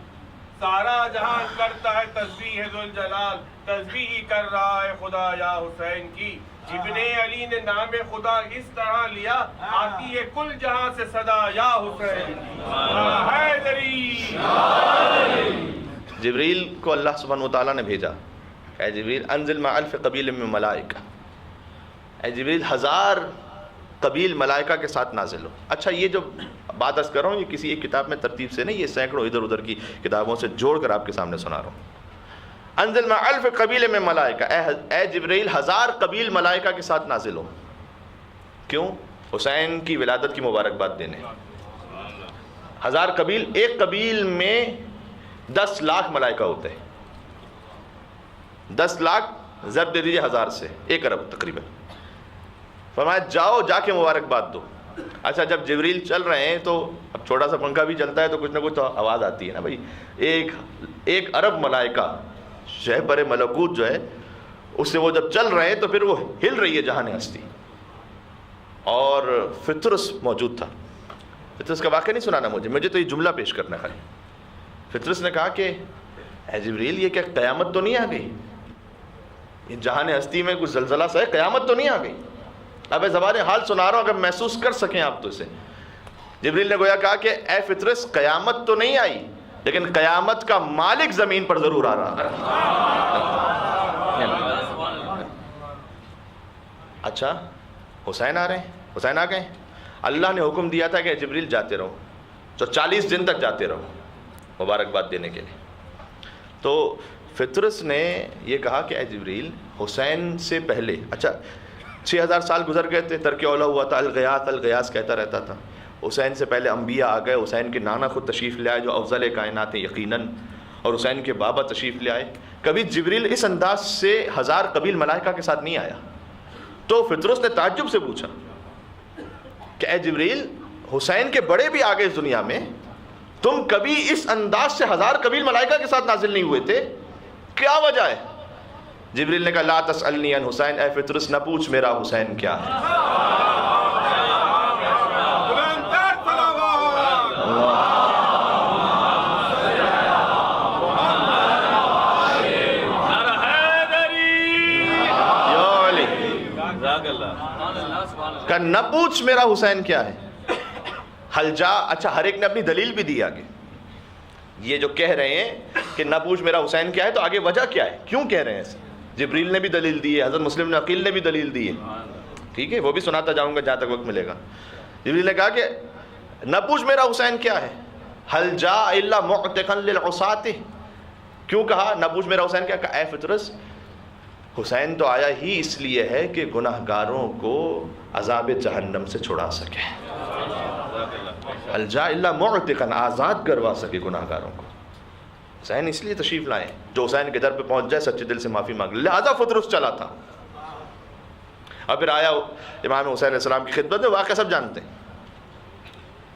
Speaker 2: سارا جہان کرتا ہے تسبیح ذوالجلال, تسبیح کر رہا ہے خدا یا حسین کی. ابن علی نے نام خدا اس طرح لیا, آتی ہے کل جہاں سے صدا یا حسین حیدری.
Speaker 1: جبریل کو اللہ سبحانہ وتعالیٰ نے بھیجا, اے جبریل انزل مع الف قبیل من ملائکہ, اے جبریل 1000 قبیل ملائکہ کے ساتھ نازل ہو. اچھا, یہ جو بات عرض کر رہا ہوں یہ کسی ایک کتاب میں ترتیب سے نہیں, یہ سینکڑوں ادھر ادھر کی کتابوں سے جوڑ کر آپ کے سامنے سنا رہا ہوں. انزل مع الف قبیل من ملائکہ, اے جبریل 1000 قبیل ملائکہ کے ساتھ نازل ہو. کیوں؟ حسین کی ولادت کی مبارکباد دینے. 1000 قبیل, ایک قبیل میں 10 لاکھ ملائکہ ہوتے ہیں. 10 لاکھ ضرب دے دیجیے 1000 سے, 1 ارب تقریباً. فرمایا جاؤ جا کے مبارکباد دو. اچھا, جب جبریل چل رہے ہیں تو اب چھوٹا سا پنکھا بھی چلتا ہے تو کچھ نہ کچھ تو آواز آتی ہے نا بھائی. 1 ارب ملائکہ شہبر ملکوت جو ہے اس سے وہ جب چل رہے ہیں تو پھر وہ ہل رہی ہے جہان ہستی. اور فطرس موجود تھا. فطرس کا واقعہ نہیں سنانا مجھے تو یہ جملہ پیش کرنا ہے. فطرس نے کہا کہ اے جبریل یہ کیا قیامت تو نہیں آ گئی؟ یہ جہان ہستی میں کچھ زلزلہ سا ہے, قیامت تو نہیں آ گئی؟ اب زبان حال سنا رہا ہوں, اگر محسوس کر سکیں آپ تو اسے. جبریل نے گویا کہا کہ اے فطرس قیامت تو نہیں آئی, لیکن قیامت کا مالک زمین پر ضرور آ رہا ہے. اچھا, حسین آ رہے ہیں, حسین آ گئے. اللہ نے حکم دیا تھا کہ جبریل جاتے رہو, تو 40 دن تک جاتے رہو مبارکباد دینے کے لیے. تو فطرس نے یہ کہا کہ اے جبریل حسین سے پہلے, اچھا 6000 سال گزر گئے تھے, ترک اولا ہوا تھا, الغیاث الغیاث کہتا رہتا تھا. حسین سے پہلے انبیاء آ گئے, حسین کے نانا خود تشریف لے آئے جو افضل کائنات ہیں یقیناً, اور حسین کے بابا تشریف لے آئے. کبھی جبریل اس انداز سے 1000 قبیل ملائکہ کے ساتھ نہیں آیا. تو فطرس نے تعجب سے پوچھا کہ اے جبریل حسین کے بڑے بھی آگے اس دنیا میں, تم کبھی اس انداز سے 1000 قبیل ملائکہ کے ساتھ نازل نہیں ہوئے تھے, کیا وجہ ہے؟ جبریل نے کہا لا تسألنی عن حسین, اے فطرس نہ پوچھ میرا حسین کیا ہے. کہا نہ پوچھ میرا حسین کیا ہے، حل جا، اچھا ہر ایک نے اپنی دلیل بھی دی آگے. یہ جو کہہ رہے ہیں کہ نہ پوچھ میرا حسین کیا ہے، تو آگے وجہ کیا ہے، کیوں کہہ رہے ہیں ایسے؟ جبریل نے بھی دلیل دی ہے، حضرت مسلم بن عقیل نے بھی دلیل دی ہے. ٹھیک ہے، وہ بھی سناتا جاؤں گا جہاں تک وقت ملے گا. جبریل نے کہا کہ نہ پوچھ میرا حسین کیا ہے، حل جا الا معتقا للعصاۃ. کیوں کہا نہ پوچھ میرا حسین کیا؟ کہا اے فطرس، حسین تو آیا ہی اس لیے ہے کہ گناہ گاروں کو عذاب جہنم سے چھڑا سکے. حل جا الا معتقا، آزاد کروا سکے گناہ گاروں کو. حسین اس لیے تشریف لائے جو حسین کے در پہ پہنچ جائے سچے دل سے معافی مانگ لے، لہذا فطرس چلا تھا. اور پھر آیا امام حسین علیہ السلام کی خدمت میں. واقعہ سب جانتے ہیں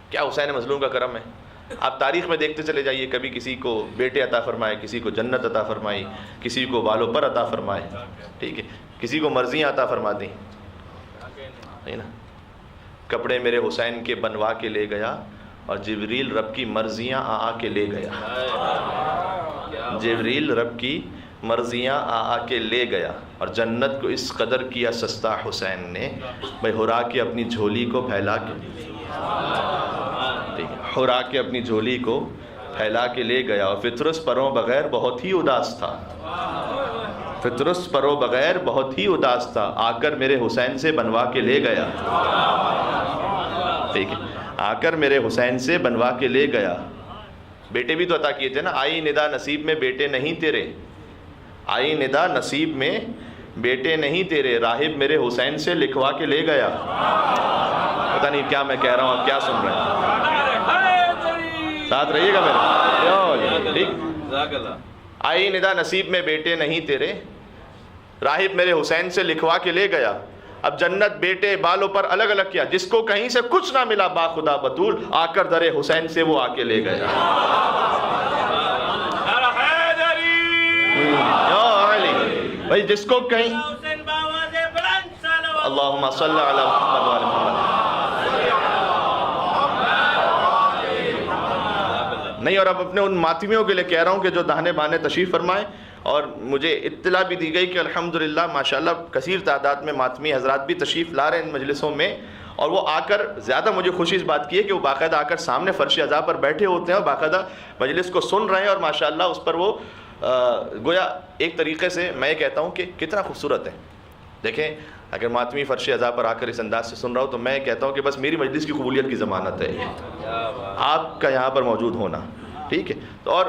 Speaker 1: کیا حسین مظلوم کا کرم ہے. آپ تاریخ میں دیکھتے چلے جائیے، کبھی کسی کو بیٹے عطا فرمائے، کسی کو جنت عطا فرمائی، کسی کو بالوں پر عطا فرمائے، ٹھیک ہے، کسی کو مرضیاں عطا فرما دیں، ہے نا. کپڑے میرے حسین کے بنوا کے لے گیا اور جبریل رب کی مرضیاں آ کے لے گیا. جبریل رب کی مرضیاں آ کے لے گیا. اور جنت کو اس قدر کیا سستا حسین نے، بھائی ہرا کے اپنی جھولی کو پھیلا کے، ٹھیک ہے، ہرا کے اپنی جھولی کو پھیلا کے لے گیا. اور فطرس پروں بغیر بہت ہی اداس تھا. فطرس پروں بغیر بہت ہی اداس تھا، آ کر میرے حسین سے بنوا کے لے گیا. ٹھیک ہے، آ کر میرے حسین سے بنوا کے لے گیا. بیٹے بھی تو عطا کیے تھے نا. آئی ندا نصیب میں بیٹے نہیں تیرے، آئی ندا نصیب میں بیٹے نہیں تیرے، راہب میرے حسین سے لکھوا کے لے گیا. پتہ نہیں کیا میں کہہ رہا ہوں، آپ کیا سن رہے ہیں، ساتھ رہیے گا میرے. ٹھیک، آئی ندا نصیب میں بیٹے نہیں تیرے، راہب میرے حسین سے لکھوا کے لے گیا. اب جنت بیٹے بالوں پر الگ الگ کیا. جس کو کہیں سے کچھ نہ ملا با خدا بطول، آ کر در حسین سے وہ آ کے لے گیا. بھائی جس کو کہیں، اللہم صلی علی محمد وعلی محمد. نہیں، اور اب اپنے ان ماتمیوں کے لیے کہہ رہا ہوں کہ جو دہنے بانے تشریف فرمائیں. اور مجھے اطلاع بھی دی گئی کہ الحمدللہ ماشاءاللہ کثیر تعداد میں ماتمی حضرات بھی تشریف لا رہے ہیں ان مجلسوں میں. اور وہ آ کر زیادہ مجھے خوشی اس بات کی ہے کہ وہ باقاعدہ آ کر سامنے فرش عزا پر بیٹھے ہوتے ہیں اور باقاعدہ مجلس کو سن رہے ہیں. اور ماشاءاللہ اس پر وہ گویا ایک طریقے سے میں یہ کہتا ہوں کہ کتنا خوبصورت ہے. دیکھیں، اگر ماتمی فرش عزا پر آ کر اس انداز سے سن رہا ہوں تو میں کہتا ہوں کہ بس میری مجلس کی قبولیت کی ضمانت ہے آپ کا یہاں پر موجود ہونا. ٹھیک ہے، تو اور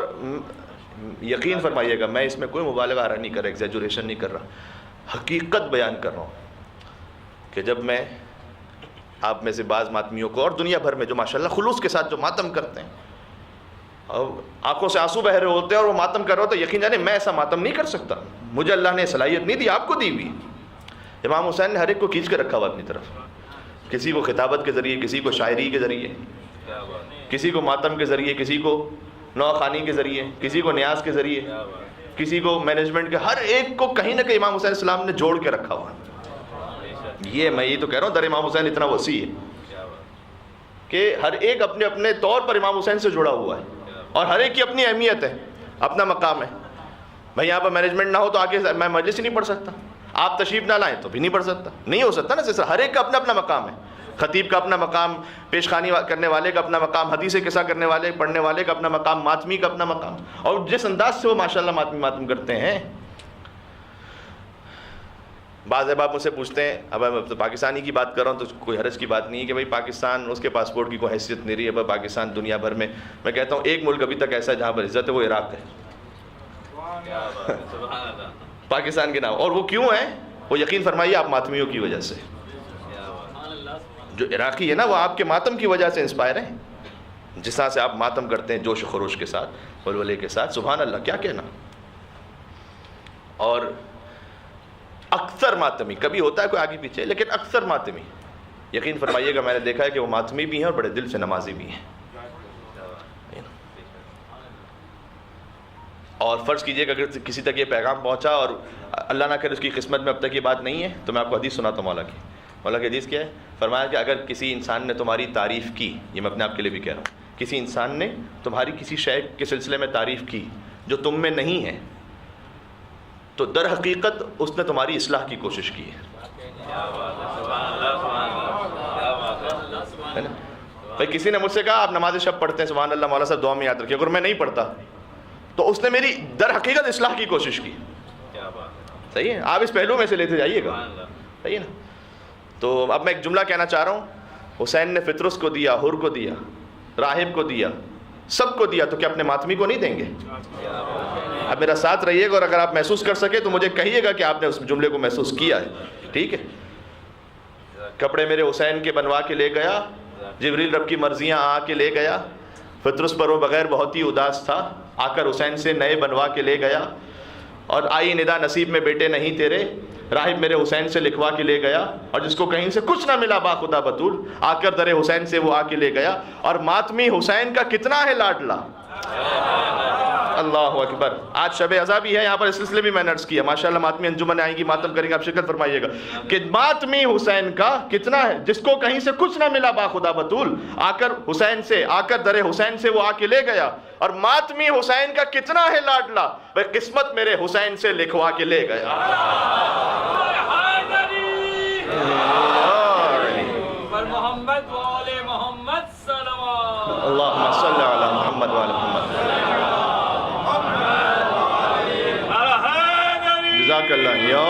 Speaker 1: یقین فرمائیے گا، میں اس میں کوئی مبالغہ نہیں کر رہا، ایگزیجوریشن نہیں کر رہا، حقیقت بیان کر رہا ہوں کہ جب میں آپ میں سے بعض ماتمیوں کو اور دنیا بھر میں جو ماشاءاللہ خلوص کے ساتھ جو ماتم کرتے ہیں اور آنکھوں سے آنسو بہ رہے ہوتے ہیں اور وہ ماتم کر رہے ہوتے ہیں، یقین جانے میں ایسا ماتم نہیں کر سکتا. مجھے اللہ نے صلاحیت نہیں دی، آپ کو دی ہوئی. امام حسین نے ہر ایک کو کھینچ کے رکھا ہوا اپنی طرف، کسی کو خطابت کے ذریعے، کسی کو شاعری کے ذریعے، کسی کو ماتم کے ذریعے، کسی کو نوخانی کے ذریعے، کسی کو نیاز کے ذریعے، کسی کو مینجمنٹ کے، ہر ایک کو کہیں نہ کہیں امام حسین علیہ السلام نے جوڑ کے رکھا ہوا. یہ میں یہ تو کہہ رہا ہوں در امام حسین اتنا وسیع ہے کہ ہر ایک اپنے اپنے طور پر امام حسین سے جڑا ہوا ہے اور ہر ایک کی اپنی اہمیت ہے، اپنا مقام ہے. بھائی یہاں پر مینجمنٹ نہ ہو تو آگے میں مجلس ہی نہیں پڑھ سکتا، آپ تشریف نہ لائیں تو بھی نہیں پڑھ سکتا، نہیں ہو سکتا نا. سلسلہ ہر ایک کا اپنا اپنا مقام ہے. خطیب کا اپنا مقام، پیش خوانی کرنے والے کا اپنا مقام، حدیث قصہ کرنے والے پڑھنے والے کا اپنا مقام، ماتمی کا اپنا مقام. اور جس انداز سے وہ ماشاءاللہ ماتم کرتے ہیں. بعض احباب مجھ سے پوچھتے ہیں، اب میں پاکستانی کی بات کر رہا ہوں تو کوئی حرج کی بات نہیں ہے کہ بھائی پاکستان اس کے پاسپورٹ کی کوئی حیثیت نہیں رہی ہے. پاکستان دنیا بھر میں کہتا ہوں ایک ملک ابھی تک ایسا ہے جہاں پر عزت ہے، وہ عراق ہے. پاکستان کے نام. اور وہ کیوں ہے؟ وہ یقین فرمائیے آپ ماتمیوں کی وجہ سے. جو عراقی ہے نا وہ آپ کے ماتم کی وجہ سے انسپائر ہیں. جس طرح سے آپ ماتم کرتے ہیں جوش و خروش کے ساتھ، ولولے کے ساتھ، سبحان اللہ کیا کہنا. اور اکثر ماتمی، کبھی ہوتا ہے کوئی آگے پیچھے، لیکن اکثر ماتمی یقین فرمائیے گا میں نے دیکھا ہے کہ وہ ماتمی بھی ہیں اور بڑے دل سے نمازی بھی ہیں. اور فرض کیجئے کہ اگر کسی تک یہ پیغام پہنچا اور اللہ نہ کرے اس کی قسمت میں اب تک یہ بات نہیں ہے تو میں آپ کو حدیث سناتا ہوں. مولا کی حدیث کیا ہے؟ فرمایا کہ اگر کسی انسان نے تمہاری تعریف کی، یہ میں اپنے آپ کے لیے بھی کہہ رہا ہوں، کسی انسان نے تمہاری کسی شے کے سلسلے میں تعریف کی جو تم میں نہیں ہے تو در حقیقت اس نے تمہاری اصلاح کی کوشش کی ہے. ہے نا. بھائی کسی نے مجھ سے کہا آپ نماز شب پڑھتے ہیں, سبحان اللہ مولا صاحب دعا میں یاد رکھیے, اگر میں نہیں پڑھتا تو اس نے میری در حقیقت اصلاح کی کوشش کی. صحیح ہے, آپ اس پہلو میں سے لیتے جائیے گا, صحیح ہے نا. تو اب میں ایک جملہ کہنا چاہ رہا ہوں, حسین نے فطرس کو دیا, حر کو دیا, راہب کو دیا, سب کو دیا, تو کیا اپنے ماتمی کو نہیں دیں گے؟ اب میرا ساتھ رہیے گا, اور اگر آپ محسوس کر سکے تو مجھے کہیے گا کہ آپ نے اس جملے کو محسوس کیا ہے, ٹھیک ہے. کپڑے میرے حسین کے بنوا کے لے گیا, جبریل رب کی مرضیاں آ کے لے گیا, فطرس پر وہ بغیر بہت ہی اداس تھا, آ کر حسین سے نئے بنوا کے لے گیا, اور آئی ندا نصیب میں بیٹے نہیں تیرے, راہب میرے حسین سے لکھوا کے لے گیا, اور جس کو کہیں سے کچھ نہ ملا با خدا بطول, آ کر در حسین سے وہ آ کے لے گیا. اور ماتمی حسین کا کتنا ہے لاڈلا, اللہ اکبر. آج شب عزا بھی ہے یہاں پر, اس سلسلے بھی میں نے عرض کیا, ماشاءاللہ ماتمی انجمن آئیں گی, ماتم کریں گے, آپ شرکت فرمائیے گا کہ ماتمی حسین کا کتنا ہے, جس کو کہیں سے کچھ نہ ملا با خدا بطول, آ کر حسین سے, آ کر در حسین سے وہ آ کے لے گیا. اور ماتمی حسین کا کتنا ہے لاڈلا, وہ قسمت میرے حسین سے لکھوا کے لے گیا.
Speaker 3: محمد والے محمد صلوات
Speaker 1: اللہم صلی علی محمد وعلی محمد. جزاک اللہ یا.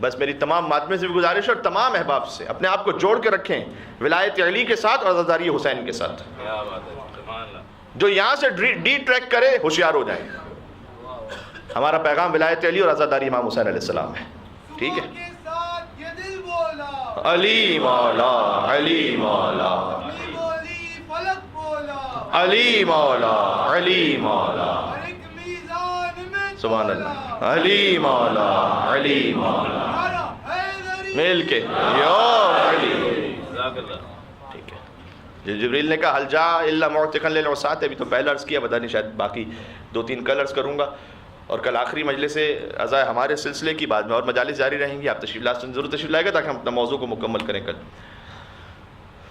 Speaker 1: بس میری تمام ماتمے سے بھی گزارش ہے, اور تمام احباب سے اپنے آپ کو جوڑ کے رکھیں ولایت علی کے ساتھ اور عزاداری حسین کے ساتھ. جو یہاں سے ڈی ٹریک کرے ہوشیار ہو جائیں. ہمارا پیغام ولایت علی اور عزاداری امام حسین علیہ السلام ہے, ٹھیک ہے. علی مولا, علی مولا, علی مولا, علی مولا, سبحان اللہ, علی مولا, علی مولا, مل کے یا علی. ٹھیک ہے. جبریل نے کہا حل جا الا معتقا للعصاة, ابھی تو پہلا عرض کیا, پتہ نہیں شاید باقی 2-3 کل عرض کروں گا, اور کل آخری مجلس عزا ہمارے سلسلے کی, بعد میں اور مجالس جاری رہیں گی. آپ ضرور تشریف لائے گا تاکہ ہم اپنا موضوع کو مکمل کریں. کل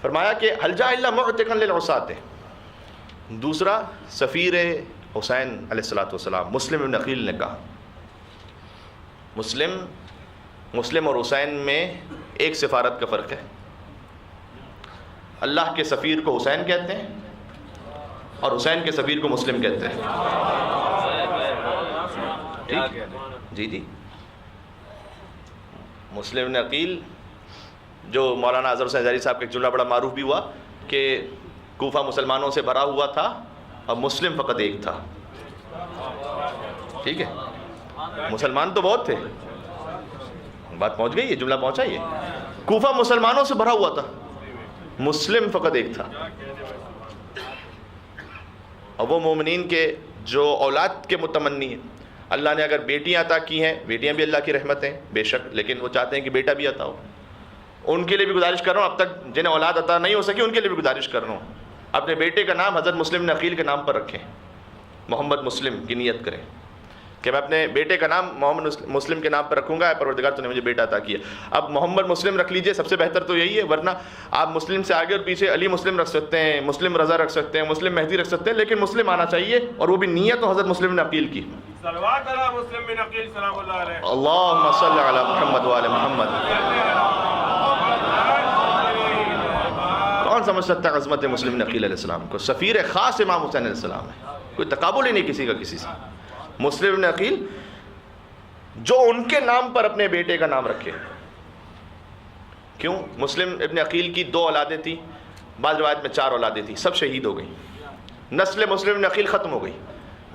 Speaker 1: فرمایا کہ حل جا الا معتقا للعصاة. دوسرا سفیر حسین علیہ السلام مسلم ابن عقیل نے کہا, مسلم اور حسین میں ایک سفارت کا فرق ہے. اللہ کے سفیر کو حسین کہتے ہیں, اور حسین کے سفیر کو مسلم کہتے ہیں. ٹھیک, جی جی. مسلم ابن عقیل جو مولانا اظہر حسین زہری صاحب کا ایک جملہ بڑا معروف بھی ہوا کہ کوفہ مسلمانوں سے بھرا ہوا تھا اور مسلم فقط ایک تھا. ٹھیک ہے, مسلمان تو بہت تھے, بات پہنچ گئی, یہ جملہ پہنچا. یہ کوفہ مسلمانوں سے بھرا ہوا تھا, مسلم فقط ایک تھا. اور وہ مومنین کے جو اولاد کے متمنی ہیں, اللہ نے اگر بیٹیاں عطا کی ہیں, بیٹیاں بھی اللہ کی رحمت ہیں بے شک, لیکن وہ چاہتے ہیں کہ بیٹا بھی عطا ہو. ان کے لیے بھی گزارش کر رہا ہوں, اب تک جنہیں اولاد عطا نہیں ہو سکی ان کے لیے بھی گزارش کر رہا ہوں, اپنے بیٹے کا نام حضرت مسلم بن عقیل کے نام پر رکھیں, محمد مسلم کی نیت کریں کہ میں اپنے بیٹے کا نام محمد مسلم کے نام پر رکھوں گا, پروردگار تو نے مجھے بیٹا عطا کیا. اب محمد مسلم رکھ لیجئے, سب سے بہتر تو یہی ہے, ورنہ آپ مسلم سے آگے اور پیچھے علی مسلم رکھ سکتے ہیں, مسلم رضا رکھ سکتے ہیں, مسلم مہدی رکھ سکتے ہیں, لیکن مسلم آنا چاہیے, اور وہ بھی نیت ہو حضرت مسلم بن عقیل کی.
Speaker 2: صلوات علی مسلم بن عقیل سلام اللہ علیہ.
Speaker 1: اللہم صلی علی محمد وعلی محمد. کون سمجھ سکتا ہے عظمت مسلم بن عقیل علیہ السلام کو؟ سفیر خاص امام حسین علیہ السلام ہے, کوئی تقابل ہی نہیں کسی کا کسی سے. مسلم بن عقیل جو ان کے نام پر اپنے بیٹے کا نام رکھے. کیوں؟ مسلم ابن عقیل کی 2 اولادیں تھیں, بعض روایت میں 4 اولادیں تھیں, سب شہید ہو گئیں. نسل مسلم بن عقیل ختم ہو گئی.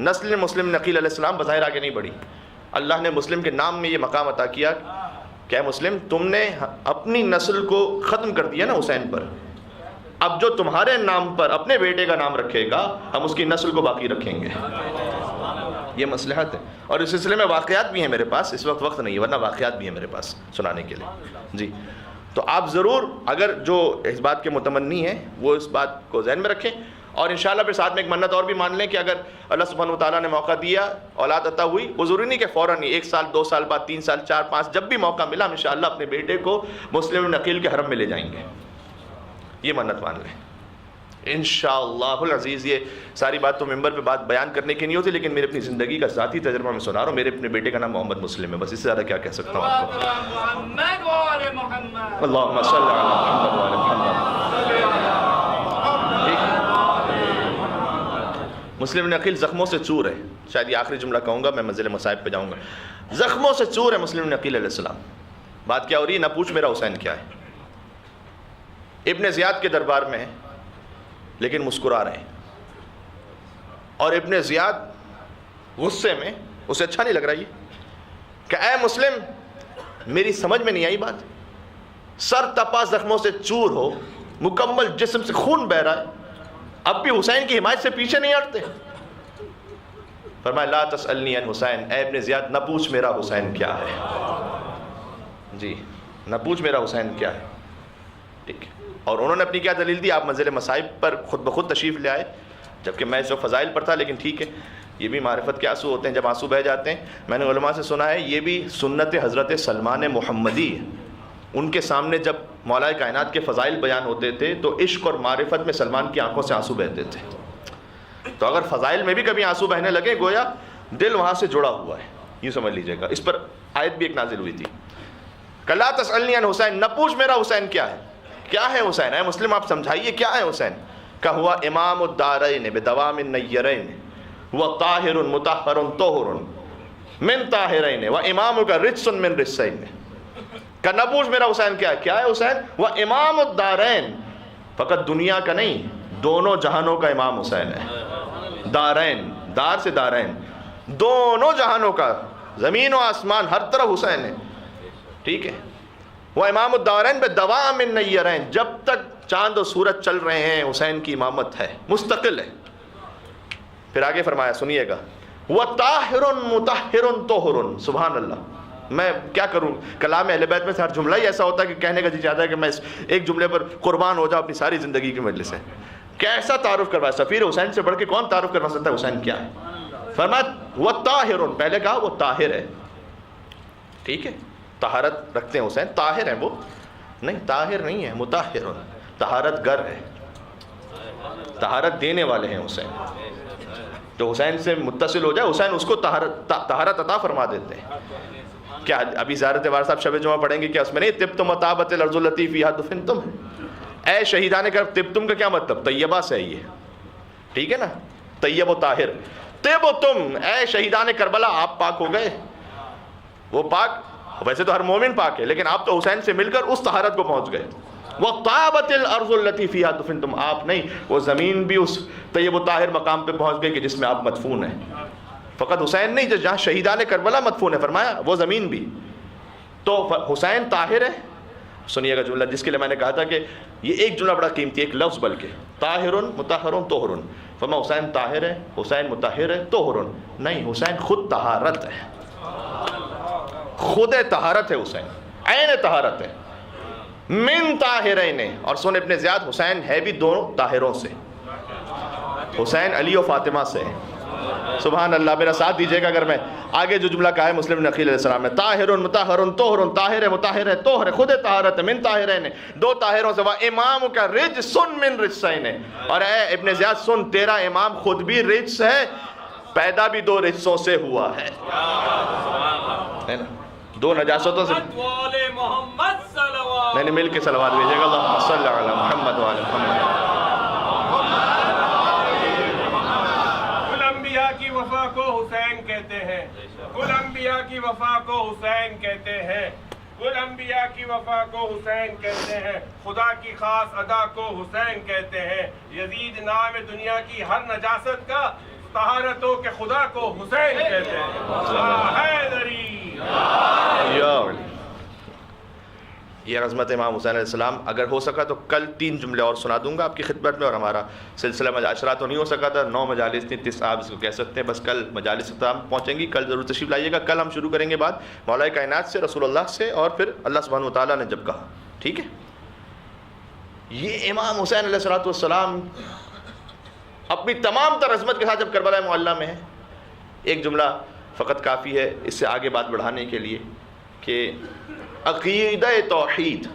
Speaker 1: نسل مسلم بن عقیل علیہ السلام بظاہر آگے نہیں بڑھی. اللہ نے مسلم کے نام میں یہ مقام عطا کیا کہ اے مسلم, تم نے اپنی نسل کو ختم کر دیا نا حسین پر, اب جو تمہارے نام پر اپنے بیٹے کا نام رکھے گا ہم اس کی نسل کو باقی رکھیں گے. یہ مصلحت ہے. اور اس سلسلے میں واقعات بھی ہیں میرے پاس, اس وقت نہیں, ورنہ واقعات بھی ہیں میرے پاس سنانے کے لیے. جی, تو آپ ضرور اگر جو اس بات کے متمنی ہیں وہ اس بات کو ذہن میں رکھیں, اور انشاءاللہ پھر ساتھ میں ایک منت اور بھی مان لیں کہ اگر اللہ سبحانہ وتعالیٰ نے موقع دیا, اولاد عطا ہوئی, وہ ضروری نہیں کہ فوراً ہی 1 سال 2 سال بعد 3 سال 4 5 جب بھی موقع ملا ہم انشاءاللہ اپنے بیٹے کو مسلم بن عقیل کے حرم میں لے جائیں گے. یہ منت مان لیں انشاءاللہ العزیز. یہ ساری بات تو ممبر پہ بات بیان کرنے کی نہیں ہوتی, لیکن میرے اپنی زندگی کا ذاتی تجربہ میں سنا رہا ہوں. میرے اپنے بیٹے کا نام محمد مسلم ہے, بس اس سے زیادہ کیا کہہ سکتا ہوں آپ کو. اللہم صلی علی محمد وعلی محمد. مسلم بن عقیل زخموں سے چور ہے. شاید یہ آخری جملہ کہوں گا، میں منزل مصائب پہ جاؤں گا. زخموں سے چور ہے مسلم بن عقیل علیہ السلام. بات کیا ہو رہی ہے؟ نہ پوچھ میرا حسین کیا ہے. ابن زیاد کے دربار میں ہے لیکن مسکرا رہے ہیں، اور ابن زیاد غصے میں، اسے اچھا نہیں لگ رہا یہ کہ اے مسلم، میری سمجھ میں نہیں آئی بات. سر تپا زخموں سے چور ہو، مکمل جسم سے خون بہ رہا ہے، اب بھی حسین کی حمایت سے پیچھے نہیں ہٹتے. فرمایا لا تسألنی عن حسین، اے ابن زیاد نہ پوچھ میرا حسین کیا ہے. جی نہ پوچھ میرا حسین کیا ہے. ٹھیک ہے. اور انہوں نے اپنی کیا دلیل دی؟ آپ منزل مصائب پر خود بخود تشریف لے آئے، جبکہ میں اس وقت فضائل پر تھا. لیکن ٹھیک ہے، یہ بھی معرفت کے آنسو ہوتے ہیں جب آنسو بہہ جاتے ہیں. میں نے علماء سے سنا ہے یہ بھی سنت حضرت سلمان محمدی ہے. ان کے سامنے جب مولا کائنات کے فضائل بیان ہوتے تھے تو عشق اور معرفت میں سلمان کی آنکھوں سے آنسو بہتے تھے. تو اگر فضائل میں بھی کبھی آنسو بہنے لگے، گویا دل وہاں سے جڑا ہوا ہے، یوں سمجھ لیجئے گا. اس پر آیت بھی ایک نازل ہوئی تھی کہ لا تسألنی عن حسین، نہ پوچھ میرا حسین کیا ہے. کیا ہے حسین؟ اے مسلم آپ سمجھائیے کیا ہے حسین. کہ ہوا امام الدارین بدوام النیرین ہوا طاہر مطہر طہر من طاہرین و امام کا رجس من رجسین. کہ نہ پوچھ میرا حسین کیا ہے. کیا ہے حسین؟ وہ امام الدارین، فقط دنیا کا نہیں، دونوں جہانوں کا امام حسین ہے. دارین، دار سے دارین، دونوں جہانوں کا، زمین و آسمان ہر طرف حسین ہے. ٹھیک ہے. وہ امام الدارین بدوام النیرین، جب تک چاند و سورج چل رہے ہیں حسین کی امامت ہے، مستقل ہے. پھر آگے فرمایا سنیے گا، وہ طاہر مطہر طہر. سبحان اللہ. میں کیا کروں، کلام اہل بیت میں سے ہر جملہ ہی ایسا ہوتا ہے کہ کہنے کا جی چاہتا ہے کہ میں اس ایک جملے پر قربان ہو جاؤں اپنی ساری زندگی کی مجلس سے. کیسا تعارف کروایا، سفیر حسین سے بڑھ کے کون تعارف کروا سکتا ہے حسین کیا ہے. فرمایا وہ طاہر، پہلے کہا وہ طاہر ہے. ٹھیک ہے، طہارت رکھتے ہیں حسین، طاہر ہیں وہ، نہیں طاہر نہیں ہے، مطہر، طہارت گر ہے، طہارت دینے والے ہیں حسین. جو حسین سے متصل ہو جائے حسین اس کو طہارت عطا فرما دیتے ہیں. کیا ابھی زیارت وار صاحب شب جمعہ پڑھیں گے کیا اس میں نہیں طبتم وطابت الارض التی فیہا دفنتم. اے شہیدان کرب، طبتم کا کیا مطلب؟ طیبہ سے ہے یہ. ٹھیک ہے نا، طیب و طاہر. طبتم، اے شہیدان کربلا آپ پاک ہو گئے. وہ پاک، ویسے تو ہر مومن پاک ہے لیکن آپ تو حسین سے مل کر اس طہارت کو پہنچ گئے. وطابت الارض التی فیہا دفنتم، آپ نہیں، وہ زمین بھی اس طیب و طاہر مقام پہ پہنچ گئی کہ جس میں آپ مدفون ہیں. فقط حسین نہیں، جہاں شہیدان کربلا مدفون ہے، فرمایا وہ زمین بھی. تو حسین طاہر ہے. سنیے گا جملہ جس کے لیے میں نے کہا تھا کہ یہ ایک جملہ بڑا قیمتی، ایک لفظ بلکہ، طاہر مطہر طہر. فرمایا حسین طاہر ہے، حسین مطہر ہے، طہر نہیں، حسین خود طہارت ہے، خود طہارت ہے حسین، عین طہارت ہے. من طاہرین. اور سن ابن زیاد، حسین ہے بھی دونوں طاہروں سے، حسین علی و فاطمہ سے. سبحان اللہ. میرا ساتھ دیجیے گا اگر میں آگے جو جملہ کہا ہے مسلم بن عقیل علیہ السلام نے، طاہر مطہر طہر، طاہر مطہر ہے، طہر خود طہارت ہے، من طاہرین، دو طاہروں سے. وہ امام کا رجس من رجسین. اور اے ابن زیاد سن، تیرا امام خود بھی رجس ہے، پیدا بھی دو رجسوں سے ہوا ہے نا، دو نجاستوں سے. میں نے مل کے صلوات بھیجے گا، اللہم صلی علی محمد وعلی محمد.
Speaker 2: کل انبیاء کی وفا کو حسین کہتے ہیں، کل انبیاء کی وفا کو حسین کہتے ہیں، کل انبیاء کی وفا کو حسین کہتے ہیں، خدا کی خاص ادا کو حسین کہتے ہیں. یزید نام دنیا کی ہر نجاست کا، طہارتوں کے خدا کو حسین کہتے ہیں. حیدری
Speaker 1: یہ عظمت امام حسین علیہ السلام. اگر ہو سکا تو کل 3 جملے اور سنا دوں گا آپ کی خدمت میں. اور ہمارا سلسلہ عشرہ تو نہیں ہو سکا تھا، 9 مجالس تھیں، 30 آپ اس کو کہہ سکتے ہیں. بس کل مجالس اختتام پہنچیں گی، کل ضرور تشریف لائیے گا. کل ہم شروع کریں گے بات مولا کائنات سے، رسول اللہ سے، اور پھر اللہ سبحانہ و تعالیٰ نے جب کہا. ٹھیک ہے. یہ امام حسین علیہ السلام اپنی تمام تر عظمت کے ساتھ جب کربلا معلیٰ میں ہے، ایک جملہ فقط کافی ہے اس سے آگے بات بڑھانے کے لیے کہ عقیدہ توحید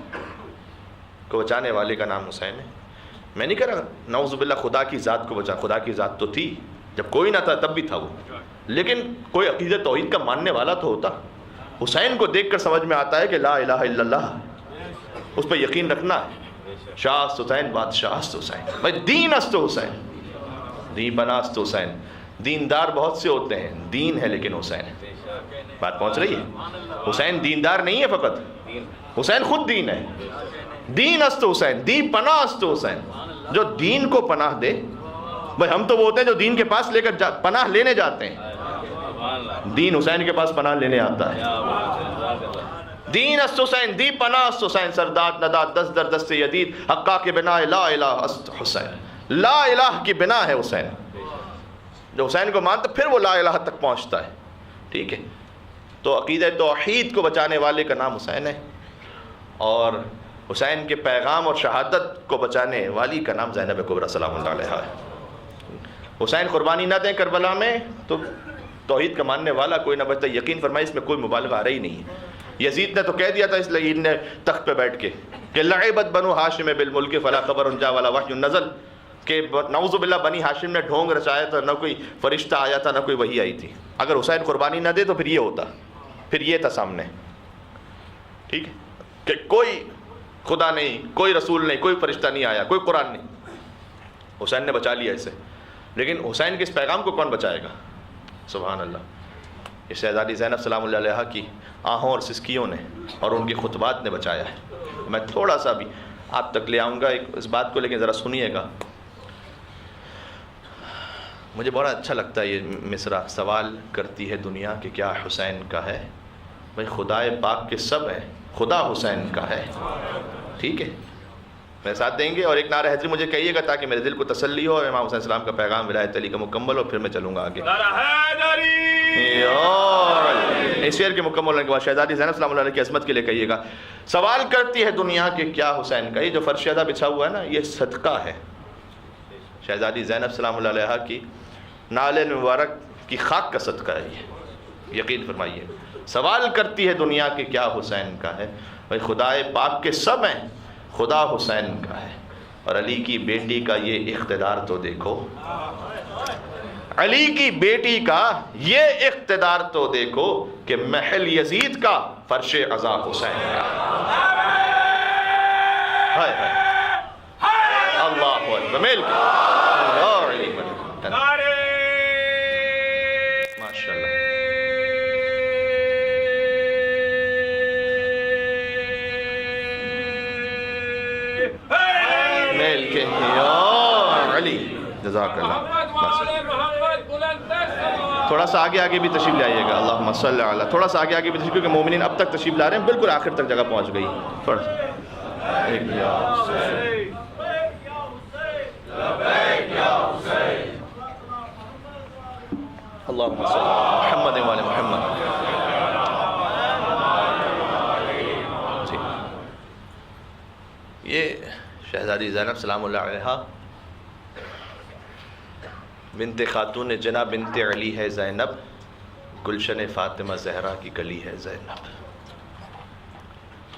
Speaker 1: کو بچانے والے کا نام حسین ہے. میں نہیں کہہ رہا نعوذ باللہ خدا کی ذات کو بچا، خدا کی ذات تو تھی جب کوئی نہ تھا تب بھی تھا وہ، لیکن کوئی عقیدہ توحید کا ماننے والا تو ہوتا. حسین کو دیکھ کر سمجھ میں آتا ہے کہ لا الہ الا اللہ اس پہ یقین رکھنا ہے. شاہ است حسین بادشاہ است حسین. بھائی دین است حسین، دین بنا است حسین. دیندار بہت سے ہوتے ہیں، دین ہے لیکن حسین ہے. بات پہنچ رہی ہے؟ حسین دیندار نہیں ہے فقط، حسین خود دین ہے. دین است حسین، دین پناہ است حسین. جو دین کو پناہ دے. بھائی ہم تو وہ ہوتے ہیں جو دین کے پاس لے کر پناہ لینے جاتے ہیں، دین حسین کے پاس پناہ لینے آتا ہے. دین است حسین، دی پناہ است حسین. سرداد نداد دست در دست یدید، حقا کے بنا لا الہ است حسین. لا الہ کی بنا ہے حسین. جو حسین کو مانتا پھر وہ لا الہ تک پہنچتا ہے. ٹھیک ہے، تو عقیدہ توحید کو بچانے والے کا نام حسین ہے، اور حسین کے پیغام اور شہادت کو بچانے والی کا نام زینب کبریٰ سلام اللہ علیہا ہے. حسین قربانی نہ دیں کربلا میں تو توحید کا ماننے والا کوئی نہ بچتا. یقین فرمائے اس میں کوئی مبالغہ آ رہی نہیں ہے. یزید نے تو کہہ دیا تھا اس لعین نے تخت پہ بیٹھ کے کہ لعبت بنو ہاشم بالملک فلا خبر جا ولا وحی نزل، کہ نعوذ باللہ بنی ہاشم نے ڈھونگ رچایا تھا، نہ کوئی فرشتہ آیا تھا نہ کوئی وحی آئی تھی. اگر حسین قربانی نہ دے تو پھر یہ ہوتا، پھر یہ تھا سامنے. ٹھیک ہے کہ کوئی خدا نہیں، کوئی رسول نہیں، کوئی فرشتہ نہیں آیا، کوئی قرآن نہیں. حسین نے بچا لیا اسے. لیکن حسین کے اس پیغام کو کون بچائے گا؟ سبحان اللہ. یہ شہزادی زینب سلام اللہ علیہا کی آہوں اور سسکیوں نے اور ان کی خطبات نے بچایا ہے. میں تھوڑا سا بھی آپ تک لے آؤں گا اس بات کو، لیکن ذرا سنیے گا. مجھے بڑا اچھا لگتا ہے یہ مصرع. سوال کرتی ہے دنیا کہ کیا حسین کا ہے؟ بھائی خدائے پاک کے سب ہیں، خدا حسین کا ہے. ٹھیک ہے، میرے ساتھ دیں گے. اور ایک نعرہ حیدری مجھے کہیے گا تاکہ میرے دل کو تسلی ہو. امام حسین السلام کا پیغام ولایت علی کا مکمل ہو، پھر میں چلوں گا آگے. اس شعر کے مکمل ہونے کے بعد شہزادی زینب سلام اللہ علیہ کی عظمت کے لیے کہیے گا. سوال کرتی ہے دنیا کہ کیا حسین کا؟ یہ جو فرش شہدہ بچھا ہوا ہے نا، یہ صدقہ ہے شہزادی زینب سلام اللہ علیہ کی نال مبارک کی خاک کا صدقہ ہے یہ. یقین فرمائیے. سوال کرتی ہے دنیا کہ کیا حسین کا ہے؟ بھائی خدائے پاک کے سب ہیں، خدا حسین کا ہے. اور علی کی بیٹی کا یہ اقتدار تو دیکھو، علی کی بیٹی کا یہ اقتدار تو دیکھو کہ محل یزید کا فرش عزا حسین کا. ہائے ہائے اللہ اکبر. مل ماشاء اللہ. مل کے علی جزاک اللہ. تھوڑا سا آگے بھی تشریف لے آئیے گا. اللہم صلی علی. تھوڑا سا آگے بھی تشریف، کیونکہ مومنین اب تک تشریف لا رہے ہیں، بالکل آخر تک جگہ پہنچ گئی. تھوڑا سا اللہم صلی محمد و علی محمد. یہ شہزادی زینب سلام اللہ علیہا بنت خاتون جنا بنت علی ہے زینب، گلشن فاطمہ زہرا کی کلی ہے زینب.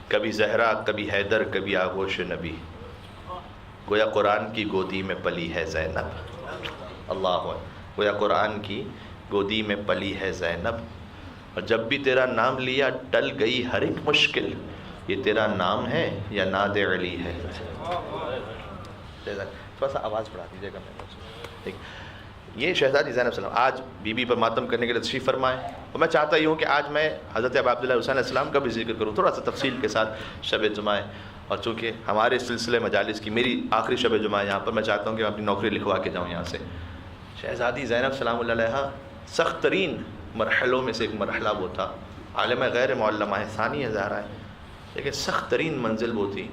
Speaker 1: کبھی زہرا، کبھی حیدر، کبھی آغوش نبی، گویا قرآن کی گودی میں پلی ہے زینب. اللہ اکبر. گویا قرآن کی گودی میں پلی ہے زینب. اور جب بھی تیرا نام لیا ٹل گئی ہر ایک مشکل. یہ تیرا نام ہے یا ناد علی ہے؟ تھوڑا سا آواز بڑھا دیجیے گا. یہ شہزادی زینب سلام آج بی بی پر ماتم کرنے کے لیے تشریف فرمائے. اور میں چاہتا ہوں کہ آج میں حضرت ابا عبداللہ حسین علیہ السلام کا بھی ذکر کروں تھوڑا سا تفصیل کے ساتھ. شب جمعہ ہے، اور چونکہ ہمارے سلسلے مجالس کی میری آخری شب جمعہ ہے یہاں پر، میں چاہتا ہوں کہ میں اپنی نوکری لکھوا کے جاؤں یہاں سے. شہزادی زینب سلام اللہ علیہ سخت ترین مرحلوں میں سے ایک مرحلہ وہ تھا. عالم غیر معلمہ ہے، ثانی زہرا ہے، لیکن سخت ترین منزل وہ تھی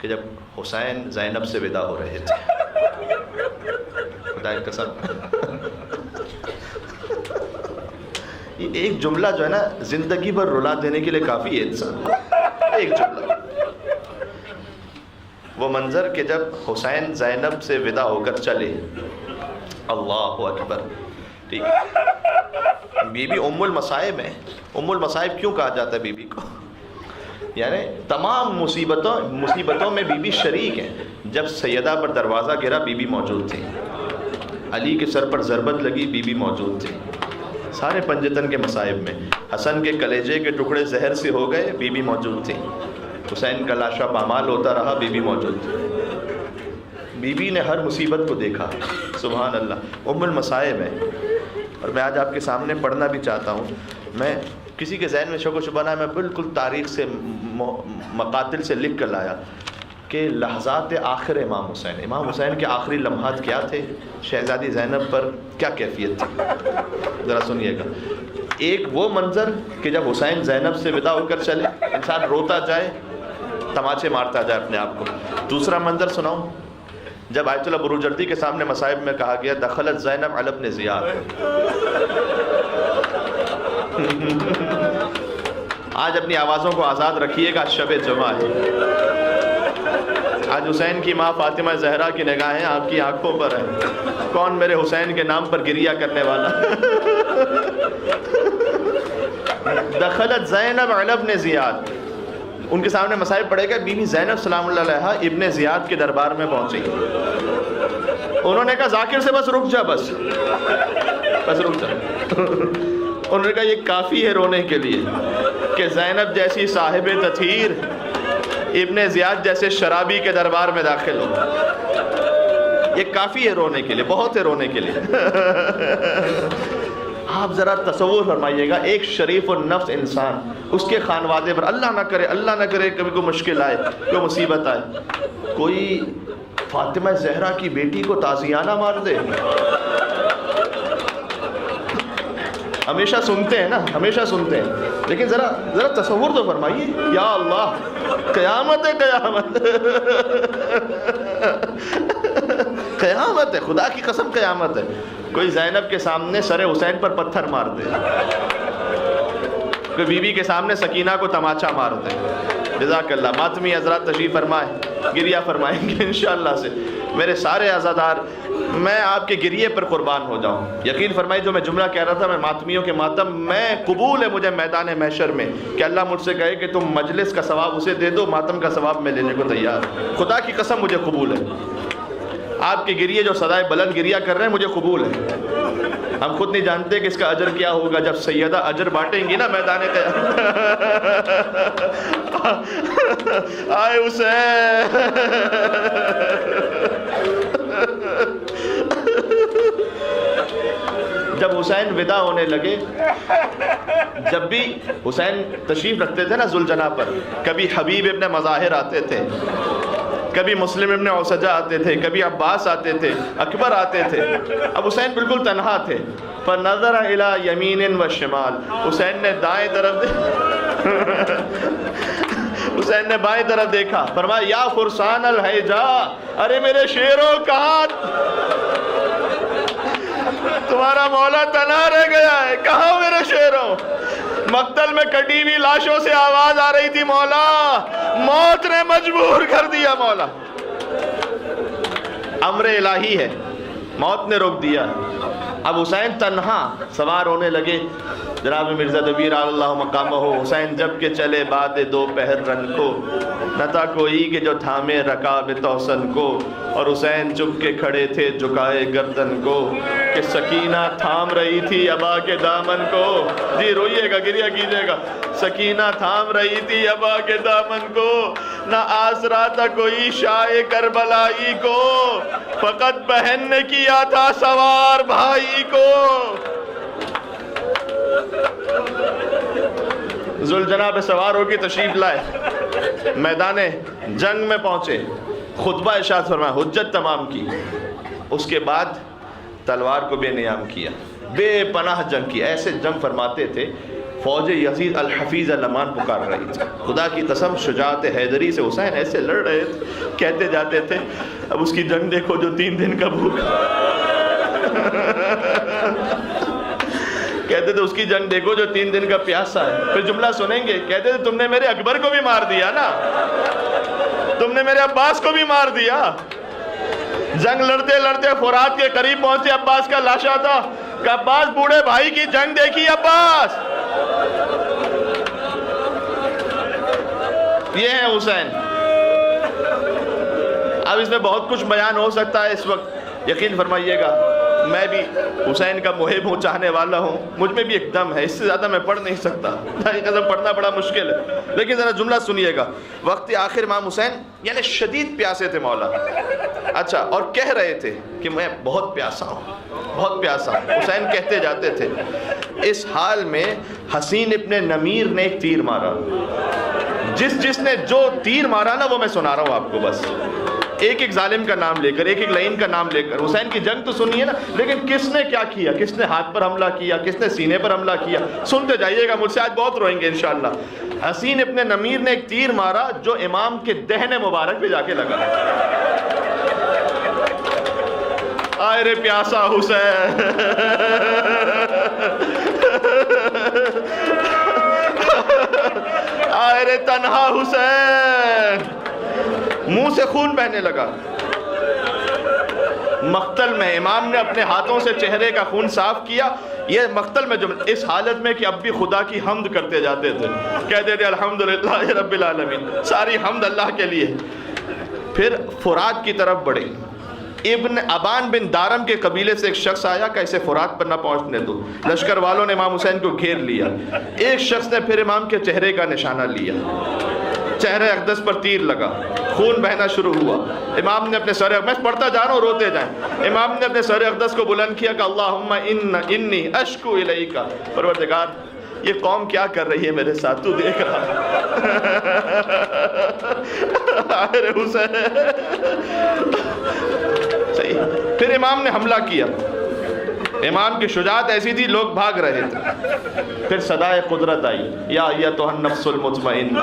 Speaker 1: کہ جب حسین زینب سے ودا ہو رہے تھے. خدا کی قسم یہ ایک جملہ جو ہے نا زندگی بھر رلا دینے کے لیے کافی ہے انسان. ایک جملہ، وہ منظر کہ جب حسین زینب سے ودا ہو کر چلے. اللہ اکبر. ٹھیک ہے، بی بی ام المصائب ہے. ام المصائب کیوں کہا جاتا ہے بی بی کو؟ یعنی تمام مصیبتوں میں بی بی شریک ہیں. جب سیدہ پر دروازہ گرا بی بی موجود تھی، علی کے سر پر ضربت لگی بی بی موجود تھی، سارے پنجتن کے مصائب میں حسن کے کلیجے کے ٹکڑے زہر سے ہو گئے بی بی موجود تھی. حسین کا لاشا پامال ہوتا رہا، بی بی موجود تھی۔ بی بی نے ہر مصیبت کو دیکھا، سبحان اللہ، ام المصائب ہے۔ اور میں آج آپ کے سامنے پڑھنا بھی چاہتا ہوں، میں کسی کے ذہن میں شک و شبہ نہ ہے، میں بالکل تاریخ سے مقاتل سے لکھ کر لایا کہ لحظات آخر امام حسین کے آخری لمحات کیا تھے، شہزادی زینب پر کیا کیفیت تھی، ذرا سنیے گا۔ ایک وہ منظر کہ جب حسین زینب سے ودا ہو کر چلے، انسان روتا جائے، تماچے مارتا جائے اپنے آپ کو۔ دوسرا منظر سناؤں، جب آیت اللہ بروجردی کے سامنے مصائب میں کہا گیا دخلت زینب علی ابن زیاد۔ آج اپنی آوازوں کو آزاد رکھیے گا، شب جمعہ ہے۔ آج حسین کی ماں فاطمہ زہرا کی نگاہیں آپ کی آنکھوں پر ہیں۔ کون میرے حسین کے نام پر گریہ کرنے والا؟ دخلت زینب علی ابن زیاد، ان کے سامنے مصائب پڑے گا، بی بی زینب سلام اللہ علیہا ابن زیاد کے دربار میں پہنچی۔ انہوں نے کہا ذاکر سے بس رک جا، بس رک جا۔ انہوں نے کہا یہ کافی ہے رونے کے لیے کہ زینب جیسی صاحب تطہیر ابن زیاد جیسے شرابی کے دربار میں داخل ہو، یہ کافی ہے رونے کے لیے، بہت ہے رونے کے لیے۔ آپ ذرا تصور فرمائیے گا، ایک شریف النفس انسان، اس کے خانوادے پر اللہ نہ کرے کبھی کوئی مشکل آئے، کوئی مصیبت آئے، کوئی فاطمہ زہرا کی بیٹی کو تازیانہ مار دے۔ ہمیشہ سنتے ہیں نا، ہمیشہ سنتے ہیں، لیکن ذرا تصور تو فرمائیے، یا اللہ، قیامت ہے، قیامت ہے، خدا کی قسم قیامت ہے۔ کوئی زینب کے سامنے سر حسین پر پتھر مار دے، کوئی بی بی کے سامنے سکینہ کو تماچا مار دے۔ جزاک اللہ۔ ماتمی حضرات تشریف فرمائیں، گریہ فرمائیں گے انشاءاللہ سے۔ میرے سارے عزادار، میں آپ کے گریے پر قربان ہو جاؤں۔ یقین فرمائیں، جو میں جملہ کہہ رہا تھا، میں ماتمیوں کے ماتم، میں قبول ہے مجھے میدان محشر میں کہ اللہ مجھ سے کہے کہ تم مجلس کا ثواب اسے دے دو، ماتم کا ثواب میں لینے کو تیار۔ خدا کی قسم مجھے قبول ہے، آپ کے گریے جو صدائے بلند گریہ کر رہے ہیں مجھے قبول ہے۔ ہم خود نہیں جانتے کہ اس کا اجر کیا ہوگا جب سیدہ اجر بانٹیں گی نا میدان قیامت۔ آئے حسین، جب حسین ودا ہونے لگے، جب بھی حسین تشریف رکھتے تھے نا ذوالجناح پر، کبھی حبیب ابن مظاہر آتے تھے، کبھی مسلم ابن اوسجہ آتے تھے، کبھی عباس آتے تھے، اکبر آتے تھے۔ اب حسین بالکل تنہا تھے۔ فنظر الی یمین و شمال، حسین نے دائیں طرف حسین نے بائیں طرف دیکھا، فرمایا یا فرسان الحیجا، ارے میرے شیروں کہاں تمہارا مولا تنہا رہ گیا ہے، کہاں میرے شیروں؟ مقتل میں کٹی ہوئی لاشوں سے آواز آ رہی تھی، مولا موت نے مجبور کر دیا، مولا امر الہی ہے، موت نے روک دیا۔ اب حسین تنہا سوار ہونے لگے۔ جناب مرزا دبیر اللہ مقامہ ہو، حسین جب کے چلے بعد دوپہر رن کو، نہ تھا کوئی کہ جو تھامے رکاب توسن کو، اور حسین جھک کے کھڑے تھے جھکائے گردن کو، کہ سکینہ تھام رہی تھی ابا کے دامن کو۔ جی روئیے گا، گریہ کیجیے گا۔ سکینہ تھام رہی تھی ابا کے دامن کو، نہ آسرا تھا کوئی شاہ کربلائی کو، فقط بہن نے کیا تھا سوار بھائی کو۔ ذوالجناح پہ سوار ہو کے تشریف لائے، میدان جنگ میں پہنچے، خطبہ ارشاد فرمایا، حجت تمام کی، اس کے بعد تلوار کو بے نیام کیا، بے پناہ جنگ کی۔ ایسے جنگ فرماتے تھے، فوج یزید الحفیظ لمان پکار رہی تھی۔ خدا کی قسم شجاعت حیدری سے حسین ایسے لڑ رہے تھے، کہتے جاتے تھے اب اس کی جنگ دیکھو جو 3 دن کا بھوکا، کہتے تھے اس کی جنگ دیکھو جو 3 دن کا پیاسا ہے۔ پھر جملہ سنیں گے، کہتے تھے تم نے میرے اکبر کو بھی مار دیا نا، تم نے میرے عباس کو بھی مار دیا۔ جنگ لڑتے لڑتے فرات کے قریب پہنچے، عباس کا لاشا تھا کہ عباس بوڑھے بھائی کی جنگ دیکھی عباس۔ یہ ہے حسین۔ اب اس میں بہت کچھ بیان ہو سکتا ہے اس وقت، یقین فرمائیے گا میں بھی حسین کا محب ہوں، چاہنے والا ہوں، مجھ میں بھی ایک دم ہے، اس سے زیادہ میں پڑھ نہیں سکتا، قسم پڑھنا بڑا مشکل ہے، لیکن ذرا جملہ سنیے گا۔ وقت آخر امام حسین یعنی شدید پیاسے تھے مولا، اچھا، اور کہہ رہے تھے کہ میں بہت پیاسا ہوں، بہت پیاسا ہوں، حسین کہتے جاتے تھے۔ اس حال میں حسین ابن نمیر نے ایک تیر مارا، جس نے جو تیر مارا نا وہ میں سنا رہا ہوں آپ کو، بس ایک ایک ظالم کا نام لے کر، ایک ایک لعین کا نام لے کر۔ حسین کی جنگ تو سنیے نا، لیکن کس نے کیا کیا، کس نے ہاتھ پر حملہ کیا، کس نے سینے پر حملہ کیا، سنتے جائیے گا، مجھ سے آج بہت روئیں گے انشاءاللہ۔ حسین ابن نمیر نے ایک تیر مارا جو امام کے دہن مبارک پہ جا کے لگا۔ آئے رے پیاسا حسین، آئے رے تنہا حسین، منہ سے خون بہنے لگا۔ مقتل میں امام نے اپنے ہاتھوں سے چہرے کا خون صاف کیا، یہ مقتل میں جملہ، اس حالت میں کہ اب بھی خدا کی حمد کرتے جاتے تھے، کہتے تھے الحمدللہ رب العالمین، ساری حمد اللہ کے لیے۔ پھر فرات کی طرف بڑھے، ابن ابان بن دارم کے قبیلے سے ایک شخص آیا کہ اسے فرات پر نہ پہنچنے دو۔ لشکر والوں نے امام حسین کو گھیر لیا، ایک شخص نے پھر امام کے چہرے کا نشانہ لیا، چہرے اقدس پر تیر لگا، خون بہنا شروع ہوا۔ امام نے اپنے سر، میں پڑھتا جا رہا ہوں روتے جائیں، امام نے اپنے سر اقدس کو بلند کیا کہ اللہم انی اشکو الیکا، پروردگار یہ قوم کیا کر رہی ہے میرے ساتھ، تو دیکھ رہا۔ آخر حسین صحیح۔ پھر امام نے حملہ کیا، امام کی شجاعت ایسی تھی لوگ بھاگ رہے تھے۔ پھر صدائے قدرت آئی، یا ایتھا النفس المطمئنہ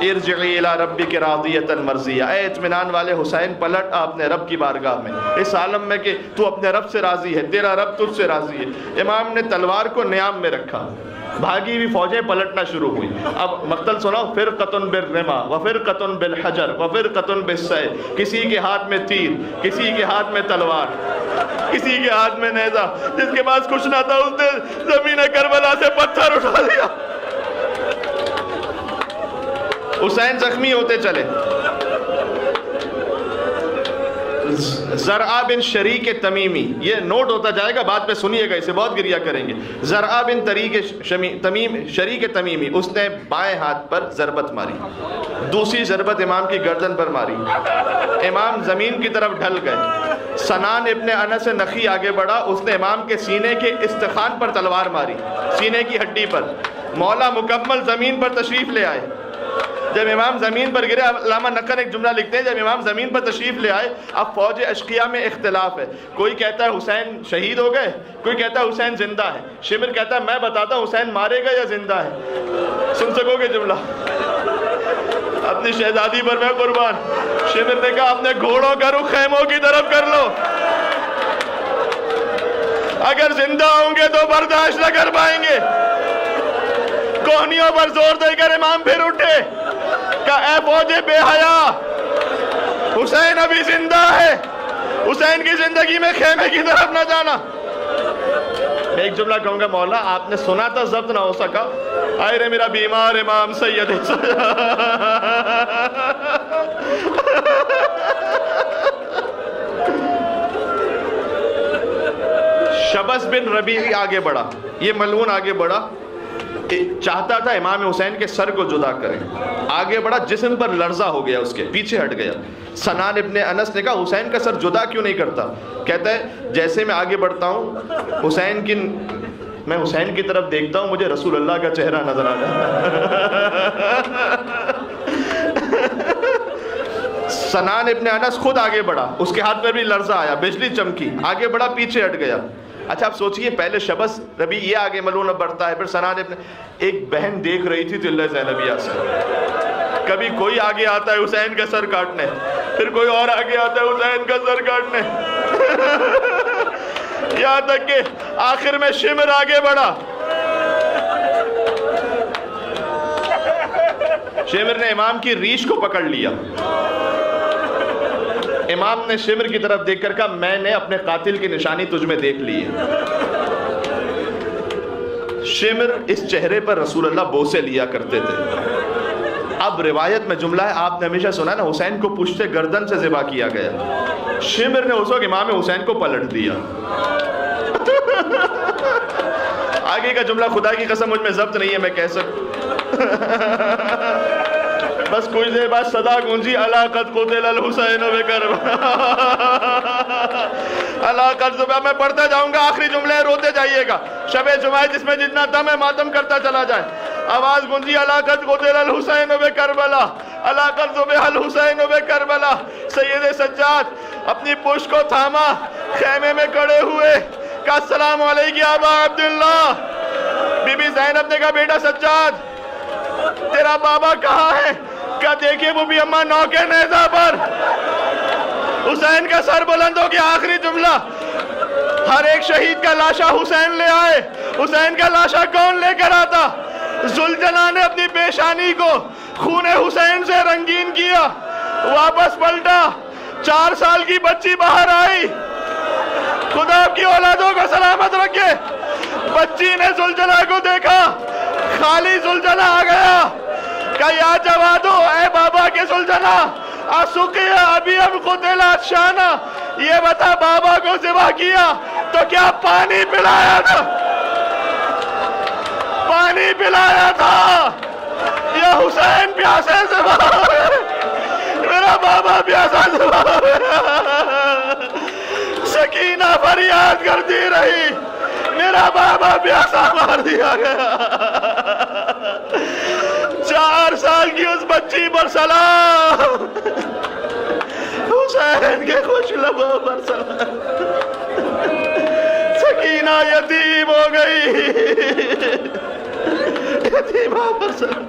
Speaker 1: ارجعی الی ربک راضیۃ مرضیہ، اے اطمینان والے حسین پلٹ اپنے رب کی بارگاہ میں، اس عالم میں کہ تو اپنے رب سے راضی ہے، تیرا رب تجھ سے راضی ہے۔ امام نے تلوار کو نیام میں رکھا، بھاگی ہوئی فوجیں پلٹنا شروع ہوئی۔ اب مقتل سناؤ، فرقۃ بالرما وفرقۃ بالحجر وفرقۃ بالسیف، کسی کے ہاتھ میں تیر، کسی کے ہاتھ میں تلوار، کسی کے ہاتھ میں نیزہ، جس کے پاس کچھ نہ تھا اس نے زمین کربلا سے پتھر اٹھا لیا۔ حسین زخمی ہوتے چلے۔ زرعہ بن شریک تمیمی، یہ نوٹ ہوتا جائے گا، بعد میں سنیے گا، اسے بہت گریہ کریں گے۔ زرعہ بن شریک تمیمی، اس نے بائیں ہاتھ پر ضربت ماری، دوسری ضربت امام کی گردن پر ماری، امام زمین کی طرف ڈھل گئے۔ سنان ابن انس نخی آگے بڑھا، اس نے امام کے سینے کے استخوان پر تلوار ماری، سینے کی ہڈی پر۔ مولا مکمل زمین پر تشریف لے آئے۔ جب امام زمین پر گرے، علامہ نقل ایک جملہ لکھتے ہیں، جب امام زمین پر تشریف لے آئے، اب فوج اشقیاء میں اختلاف ہے، کوئی کہتا ہے حسین شہید ہو گئے، کوئی کہتا ہے حسین زندہ ہے۔ شمر کہتا ہے میں بتاتا ہوں حسین مارے گا یا زندہ ہے، سن سکو گے جملہ؟ اپنی شہزادی پر میں قربان۔ شمر نے کہا اپنے گھوڑوں کا رخ خیموں کی طرف کر لو، اگر زندہ ہوں گے تو برداشت نہ کر پائیں گے۔ کوہنیوں پر زور دے کر امام پھر اٹھے، کہ اے فوج بے حیا، حسین ابھی زندہ ہے، حسین کی زندگی میں خیمے کی طرف نہ جانا۔ میں ایک جملہ کہوں گا، مولا آپ نے سنا تھا ضبط نہ ہو سکا، آئے رے میرا بیمار امام سید شبس بن ربیعی آگے بڑھا، یہ ملعون آگے بڑھا، چاہتا تھا امام حسین کے سر کو جدا کریں، آگے بڑھا، جسم پر لرزہ ہو گیا، اس کے پیچھے ہٹ گیا۔ سنان ابن انس نے کہا حسین کا سر جدا کیوں نہیں کرتا؟ کہتا ہے جیسے میں آگے بڑھتا ہوں میں حسین کی طرف دیکھتا ہوں، مجھے رسول اللہ کا چہرہ نظر آ جاتا۔ سنان ابن انس خود آگے بڑھا، اس کے ہاتھ پر بھی لرزہ آیا، بجلی چمکی، آگے بڑھا، پیچھے ہٹ گیا۔ اچھا آپ سوچئے، پہلے شبس ربی یہ آگے ملعون بڑھتا ہے، پھر سنان ابن، ایک بہن دیکھ رہی تھی دلہ زینبیہ سے، کبھی کوئی آگے آتا ہے حسین کا سر کاٹنے، پھر کوئی اور آگے آتا ہے حسین کا سر کاٹنے، یہاں تک کہ آخر میں شمر آگے بڑھا۔ شمر نے امام کی ریش کو پکڑ لیا۔ امام نے شمر کی طرف دیکھ کر کہا میں نے اپنے قاتل کی نشانی تجھ میں دیکھ لی ہے۔ شمر اس چہرے پر رسول اللہ بوسے لیا کرتے تھے، اب روایت میں جملہ ہے، آپ نے ہمیشہ سنا نا حسین کو پشت گردن سے ذبح کیا گیا، شمر نے اس وقت امام حسین کو پلٹ دیا۔ آگے کا جملہ خدا کی قسم مجھ میں ضبط نہیں ہے، میں کہہ سکتا بس کچھ دیر بعد صدا گونجی الا قد قتل الحسین بکربلا، الا قد، میں پڑھتا جاؤں گا، آخری جملے روتے جائیے گا، شب جمعہ جس میں جتنا دم ہے ماتم کرتا چلا جائے، آواز گونجی الا قد قتل الحسین بکربلا، الا قد ذبح الحسین بکربلا۔ سید سجاد اپنی پشت کو تھاما، خیمے میں کھڑے ہوئے، کہا السلام علیکم ابا عبداللہ۔ بی بی زینب نے کہا بیٹا سجاد تیرا بابا کہاں ہے؟ کہا دیکھیں وہ بھی اماں نو کے نیزہ پر۔ حسین کا سر بلند ہو گیا، آخری جملہ، ہر ایک شہید کا لاشا حسین لے آئے۔ حسین کا لاشا کون لے کر آتا؟ ذوالجلال نے اپنی پیشانی کو خون حسین سے رنگین کیا، واپس پلٹا، 4 سال کی بچی باہر آئی، خدا کی اولادوں کو سلامت رکھے۔ بچی نے ذوالجلال کو دیکھا، خالی ذوالجلال آ گیا، کہا یا جوادو، اے بابا کے ذوالجلال، اسقیا ابھی اب قتل شانہ، یہ بتا بابا کو ذبح کیا تو کیا پانی پلایا تھا؟ پانی پلایا تھا یا حسین پیاسے ذبح ہوئے؟ میرا بابا پیاسا ذبح ہوئے۔ سکینہ فریاد کرتی رہی، میرا بابا پیاسا مار دیا گیا۔ 4 سال کی اس بچی پر سلام، حسین کے خوش لبوں پر سلام۔ سکینہ یتیم ہو گئی، یتیمہ پر سلام۔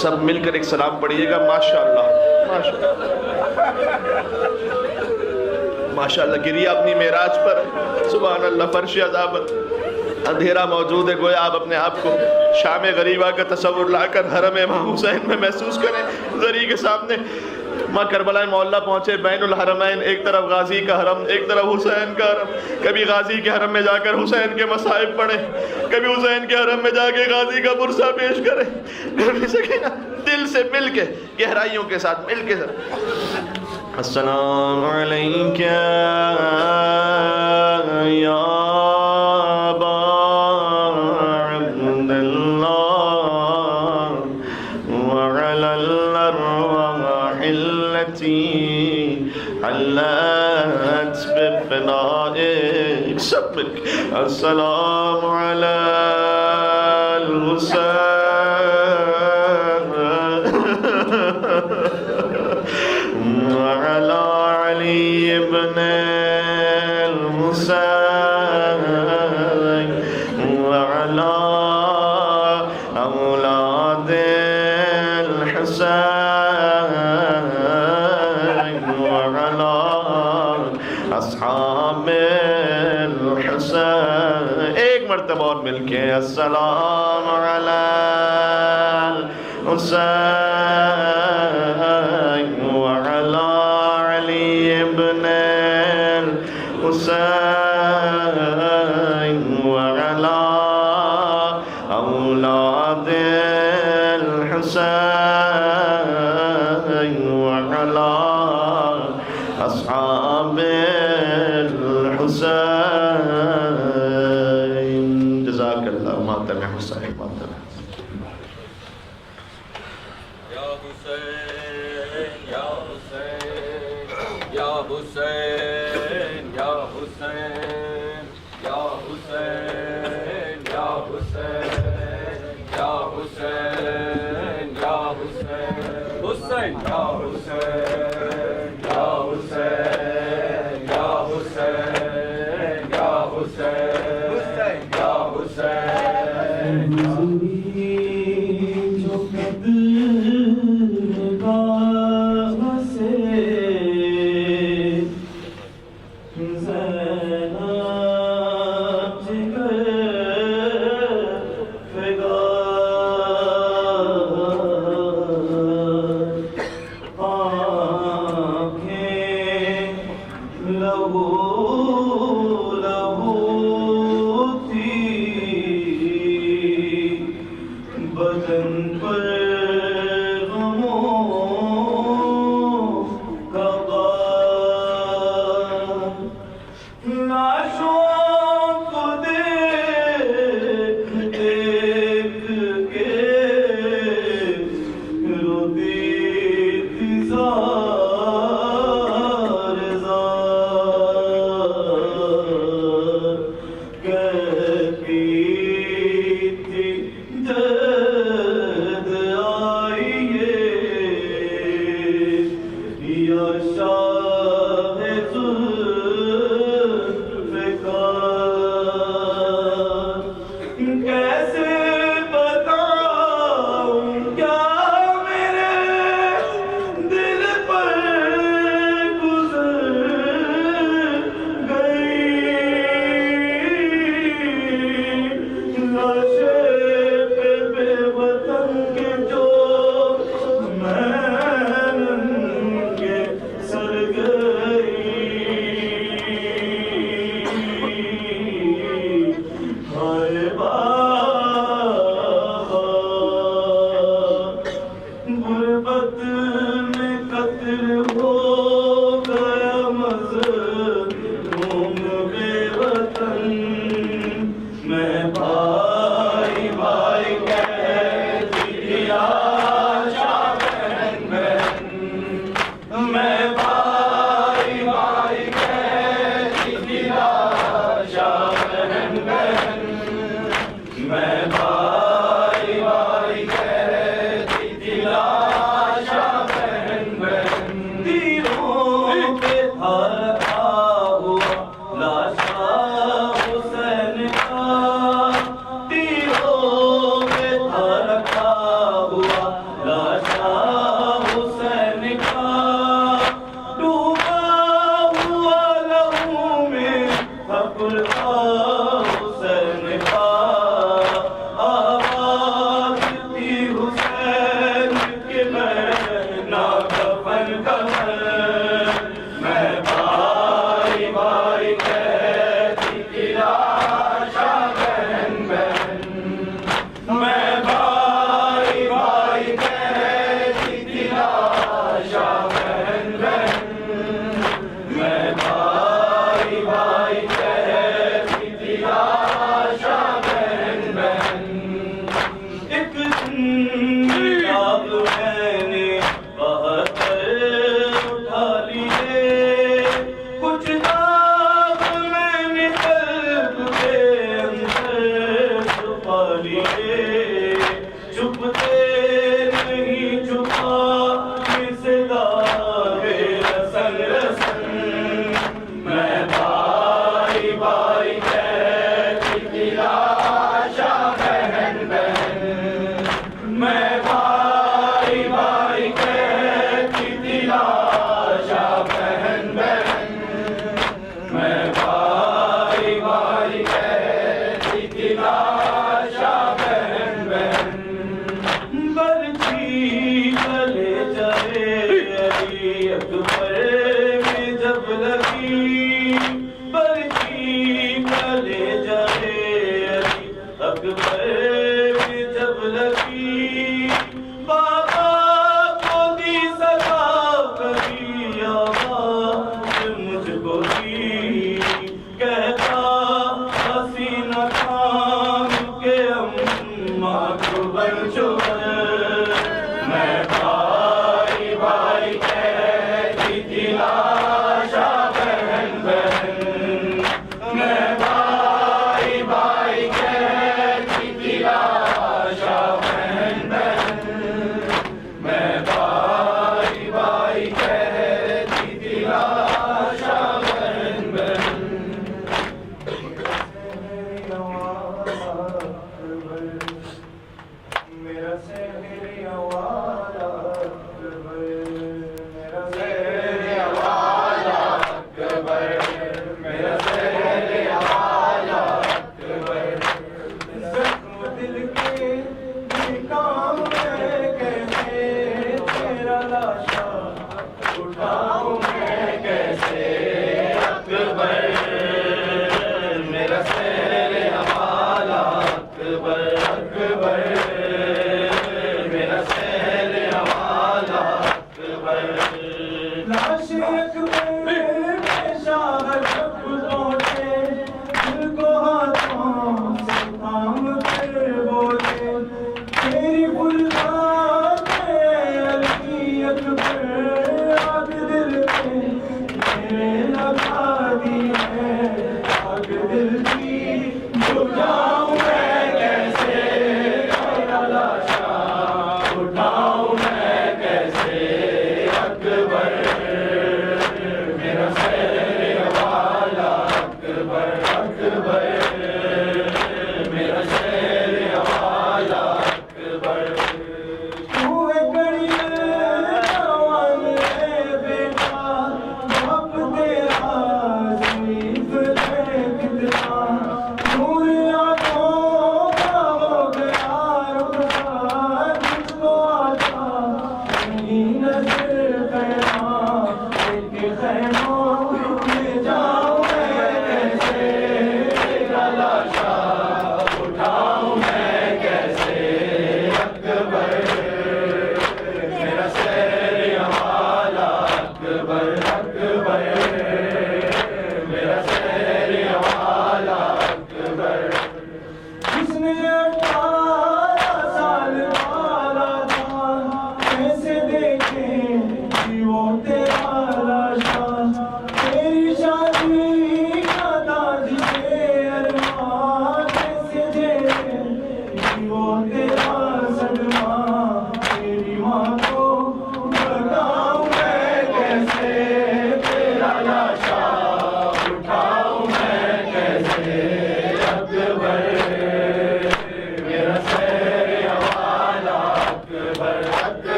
Speaker 1: سب مل کر ایک سلام پڑھیے گا، ماشاءاللہ ماشاءاللہ۔ گریہ اپنی معراج پر، سبحان اللہ، فرش عذابت، اندھیرا موجود ہے، گویا آپ اپنے آپ کو شام غریبہ کا تصور لا کر حرم امام حسین میں محسوس کریں، زری کے سامنے۔ ماں کربلا معلّہ پہنچے، بین الحرمین، ایک طرف غازی کا حرم، ایک طرف حسین کا حرم۔ کبھی غازی کے حرم میں جا کر حسین کے مصائب پڑھیں، کبھی حسین کے حرم میں جا کے غازی کا برسہ پیش کریں۔ کبھی سکینہ دل سے مل کے، گہرائیوں کے ساتھ مل کے السلام علیکم یا ابا عبداللہ وعلی الارواح التي علت بفنائك، سب مل کے السلام علی الحسین وعلى علي ابن الحسين وعلى أولاد الحسين وعلى أصحاب الحسين۔ ایک مرتبہ اور مل کے السلام علی الحسین وعلى علي ابن الحسين وعلى أولاد الحسين وعلى أصحاب الحسين۔ جزاک اللہ، ماتم حسین، ماتم
Speaker 3: حسین یا حسین یا حسین یا حسین یا حسین یا حسین حسین یا حسین یا حسین یا حسین یا حسین یا حسین جو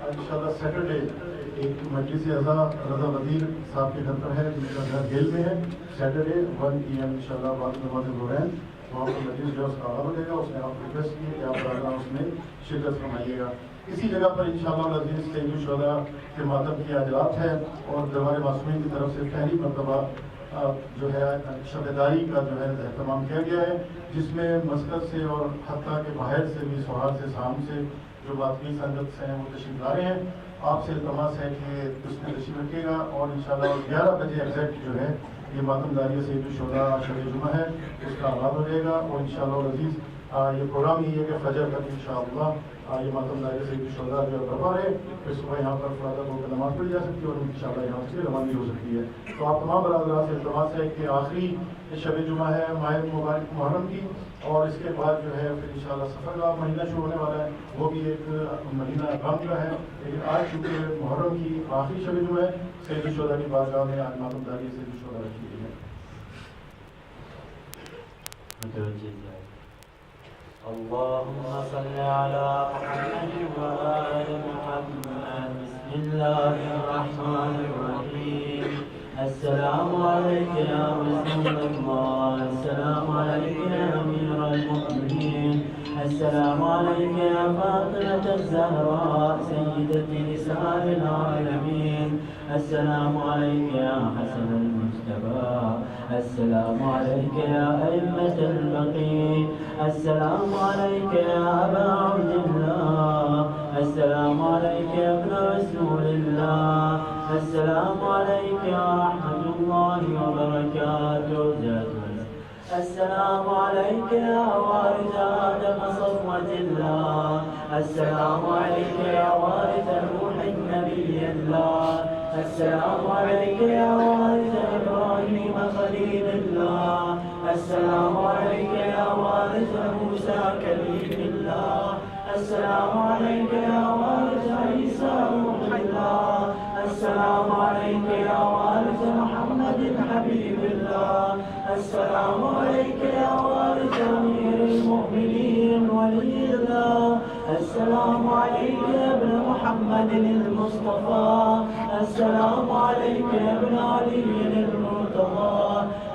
Speaker 4: انشاءاللہ سیٹرڈے ایک مجلس اعضا رضا وزیر صاحب کے گھر پر ہے جن کا گھر گیل میں ہے. سیٹرڈے 1 PM انشاءاللہ بعد نماز ظہرین وہاں پر مجلس جو ہے اس کا آغاز ہو جائے گا. اس نے آپ ریکویسٹ کی کہ آپ براہ اس میں شرکت فرمائیے گا. اسی جگہ پر انشاءاللہ العزیز سید الشہداء کے ماتم کی اجرات ہے اور دربار معصومین کی طرف سے پہلی مرتبہ جو ہے شبیداری کا جو ہے اہتمام کیا گیا ہے, جس میں مسکت سے اور حتیٰ کہ باہر سے بھی سوہار سے سام سے جو باطنی سنگت سے ہیں وہ تشریف لا رہے ہیں. آپ سے التماس ہے کہ اس میں تشریف رکھیے گا اور انشاءاللہ 11 بجے ایگزیکٹ جو ہے یہ ماتم داری سید الشہداء شب جمعہ ہے اس کا آغاز ہو جائے گا. اور انشاءاللہ العزیز یہ پروگرام یہ ہے کہ فجر تک انشاءاللہ یہ ماتم داری سید الشہداء جو برپا ہے, پھر صبح یہاں پر فرادہ ہو کر نماز پڑھی جا سکتی ہے اور انشاءاللہ یہاں سے روانگی ہو سکتی ہے. تو آپ تمام برادرات سے التماس ہے کہ آخری شب جمعہ ہے ماہ مبارک محرم کی, اور اس کے بعد جو ہے پھر انشاءاللہ سفر کا مہینہ شروع ہونے والا ہے, وہ بھی ایک مہینہ غم کا ہے. لیکن آج چونکہ محرم کی آخری شب جمعہ ہے, سید الشہداء کی بارگاہ میں آج ماتم داری سید الشہداء رکھی گئی ہے.
Speaker 5: اللهم صل على محمد وآل محمد. بسم الله الرحمن الرحيم. السلام عليك يا رسول الله. السلام عليك يا أمير المؤمنين. السلام عليك يا فاطمة الزهراء سيدة نساء العالمين. السلام عليك يا حسن المجتبى. السلام عليك يا أئمة البقيع. السلام عليك يا أبا عبد الله. السلام عليك يا ابن رسول الله. السلام عليك يا رحمة الله وبركاته. السلام عليك يا وارث آدم صفوة الله. السلام عليك يا وارث روح النبي الله. السلام عليك يا وارث إبراهيم خليل الله. السلام عليك يا وارث موسى كليم الله. السلام عليك يا وارث عيسى روح الله. السلام عليك يا وارث محمد حبيب الله. السلام عليك يا وارث أمير المؤمنين ولي الله. السلام عليك يا ابن محمد المصطفى. السلام عليك يا ابن علي المرتضى.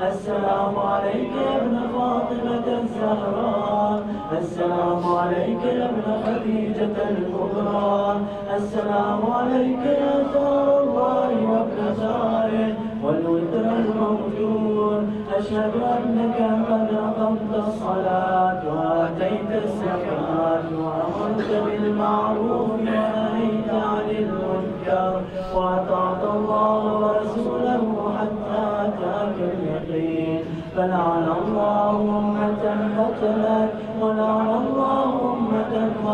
Speaker 5: السلام عليك يا ابن فاطمة الزهراء. السلام عليك يا ابن خديجة الكبرى. السلام عليك يا ثار الله وابن ثاره والوتر الموجود. أشهد أنك قد أقمت الصلاة وآتيت الزكاة وأمرت بالمعروف ونهيت عن المنكر وأطعت الله ورسوله حتى أتاك اليقين. فلعن الله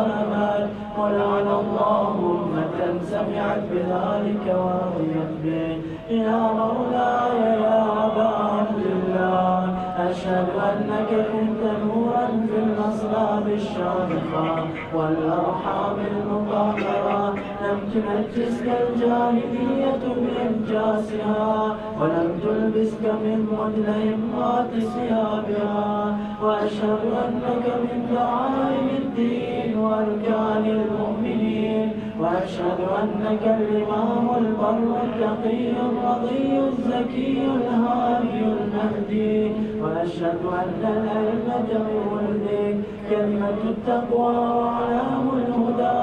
Speaker 5: ظلمت ولعن الله أمة سمعت بذلك ورضيت به. يا مولاي يا أبا عبد الله أشهد أنك كنت نورا في الأصلاب الشامخة والأرحام المطهرة، لم تنجسك الجاهلية بإنجاسها ولم تلبسك من مدلهمات ثيابها. وأشهد أنك من دعائم الدين وأركان المؤمنين، وأشهد أنك الإمام البر التقي الرضي الزكي الهادي المهدي، وأشهد أن الأئمة من ولدك كلمة التقوى وعلام الهدى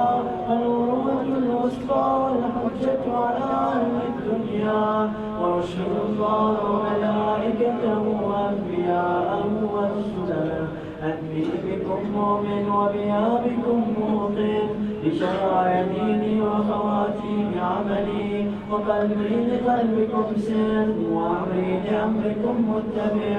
Speaker 5: والعروة الوسطى والحجة على أهل الدنيا، وأشهد الله وملائكته وأنبياءه ورسله أني بكم مؤمن وبيابكم موقن، بشرائع ديني وخواتيم عملي، وقلبي لقلبكم سر وأمري لأمركم متبع.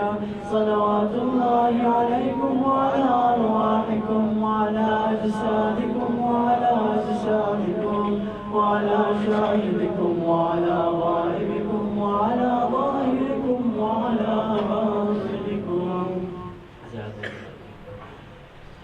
Speaker 5: صلوات الله عليكم وعلى أرواحكم وعلى أجسادكم وعلى أجسادكم وعلى شاهدكم وعلى غائبكم وعلى ظاهركم وعلى باطنكم.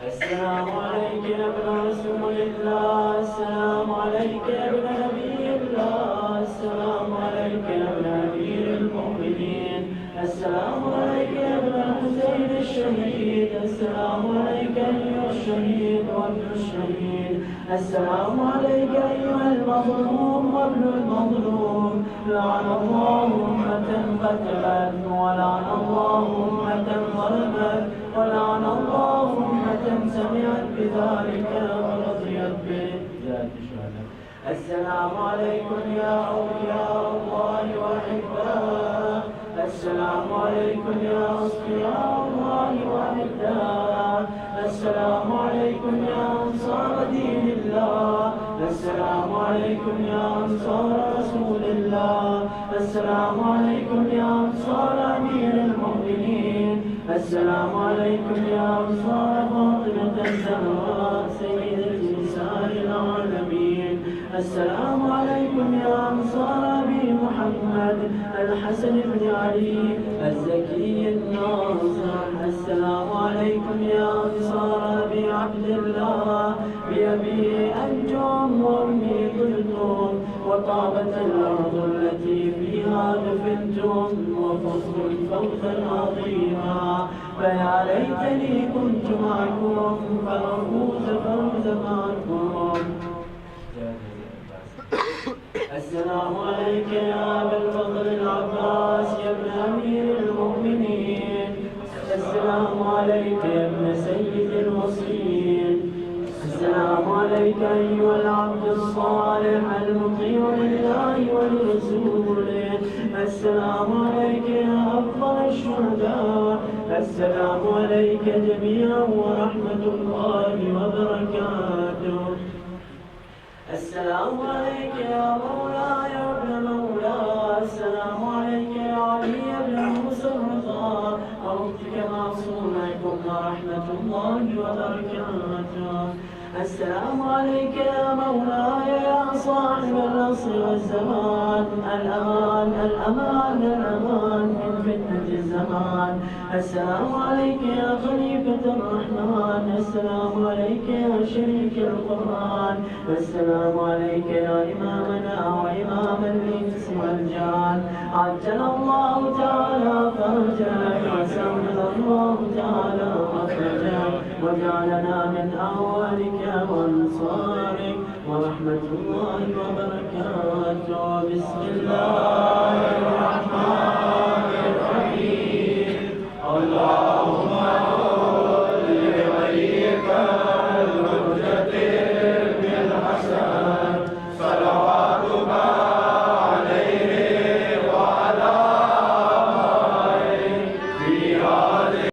Speaker 5: السلام عليك يا ابن رسول الله، السلام عليك يا ابن نبي الله، السلام عليك يا ابن أمير المؤمنين، السلام عليك يا ابن الحسين الشهيد، السلام عليك أيها الشهيد وابن الشهيد، السلام عليك أيها المظلوم وابن المظلوم. لعن الله أمة قتلت ولعن الله أمة ظلمت ولعن الله أمة سمعت بذلك ورضيت به. السلام عليكم يا أولياء الله وأحباء، السلام عليكم يا أصفياء الله وأحباء، السلام عليكم يا أنصار دين الله، السلام عليكم يا أنصار رسول الله، السلام عليكم يا أنصار أمير المؤمنين، السلام عليكم يا أنصار فاطمة الزهراء سيدة نساء العالمين، السلام عليكم يا أنصار أبي محمد الحسن بن علي الزكي الناصر، السلام عليكم يا أنصار أبي عبد الله بأبي أنتم وأمي طلتم، وطابت الأرض التي فيها دفنتم وفزتم فوزا عظيما. فيا ليتني كنت معكم فأفوز فوزا معكم. السلام عليك يا أبا الفضل العباس يا ابن أمير المؤمنين، السلام عليك يا ابن سيد المصريين، السلام عليك أيها العبد الصالح المطيع لله ولرسوله، السلام عليك يا أفضل الشهداء، السلام عليك جميعا ورحمة الله وبركاته. السلام عليك يا مولاي ابن مولاي، السلام عليك يا علي بن موسى الرضا وأختك معصومكم ورحمة الله وبركاته. السلام عليك يا مولاي يا صاحب العصر والزمان، الأمان الأمان الأمان من فتنة الزمان. السلام عليك يا خليفة الرحمن، السلام عليك يا شريك القرآن، السلام عليك يا إمامنا وإمام الإنس والجان. عجل الله تعالى فرجك وسهل الله تعالى مخرجك وجعلنا من أولك وأنصارك ورحمة الله وبركاته. بسم الله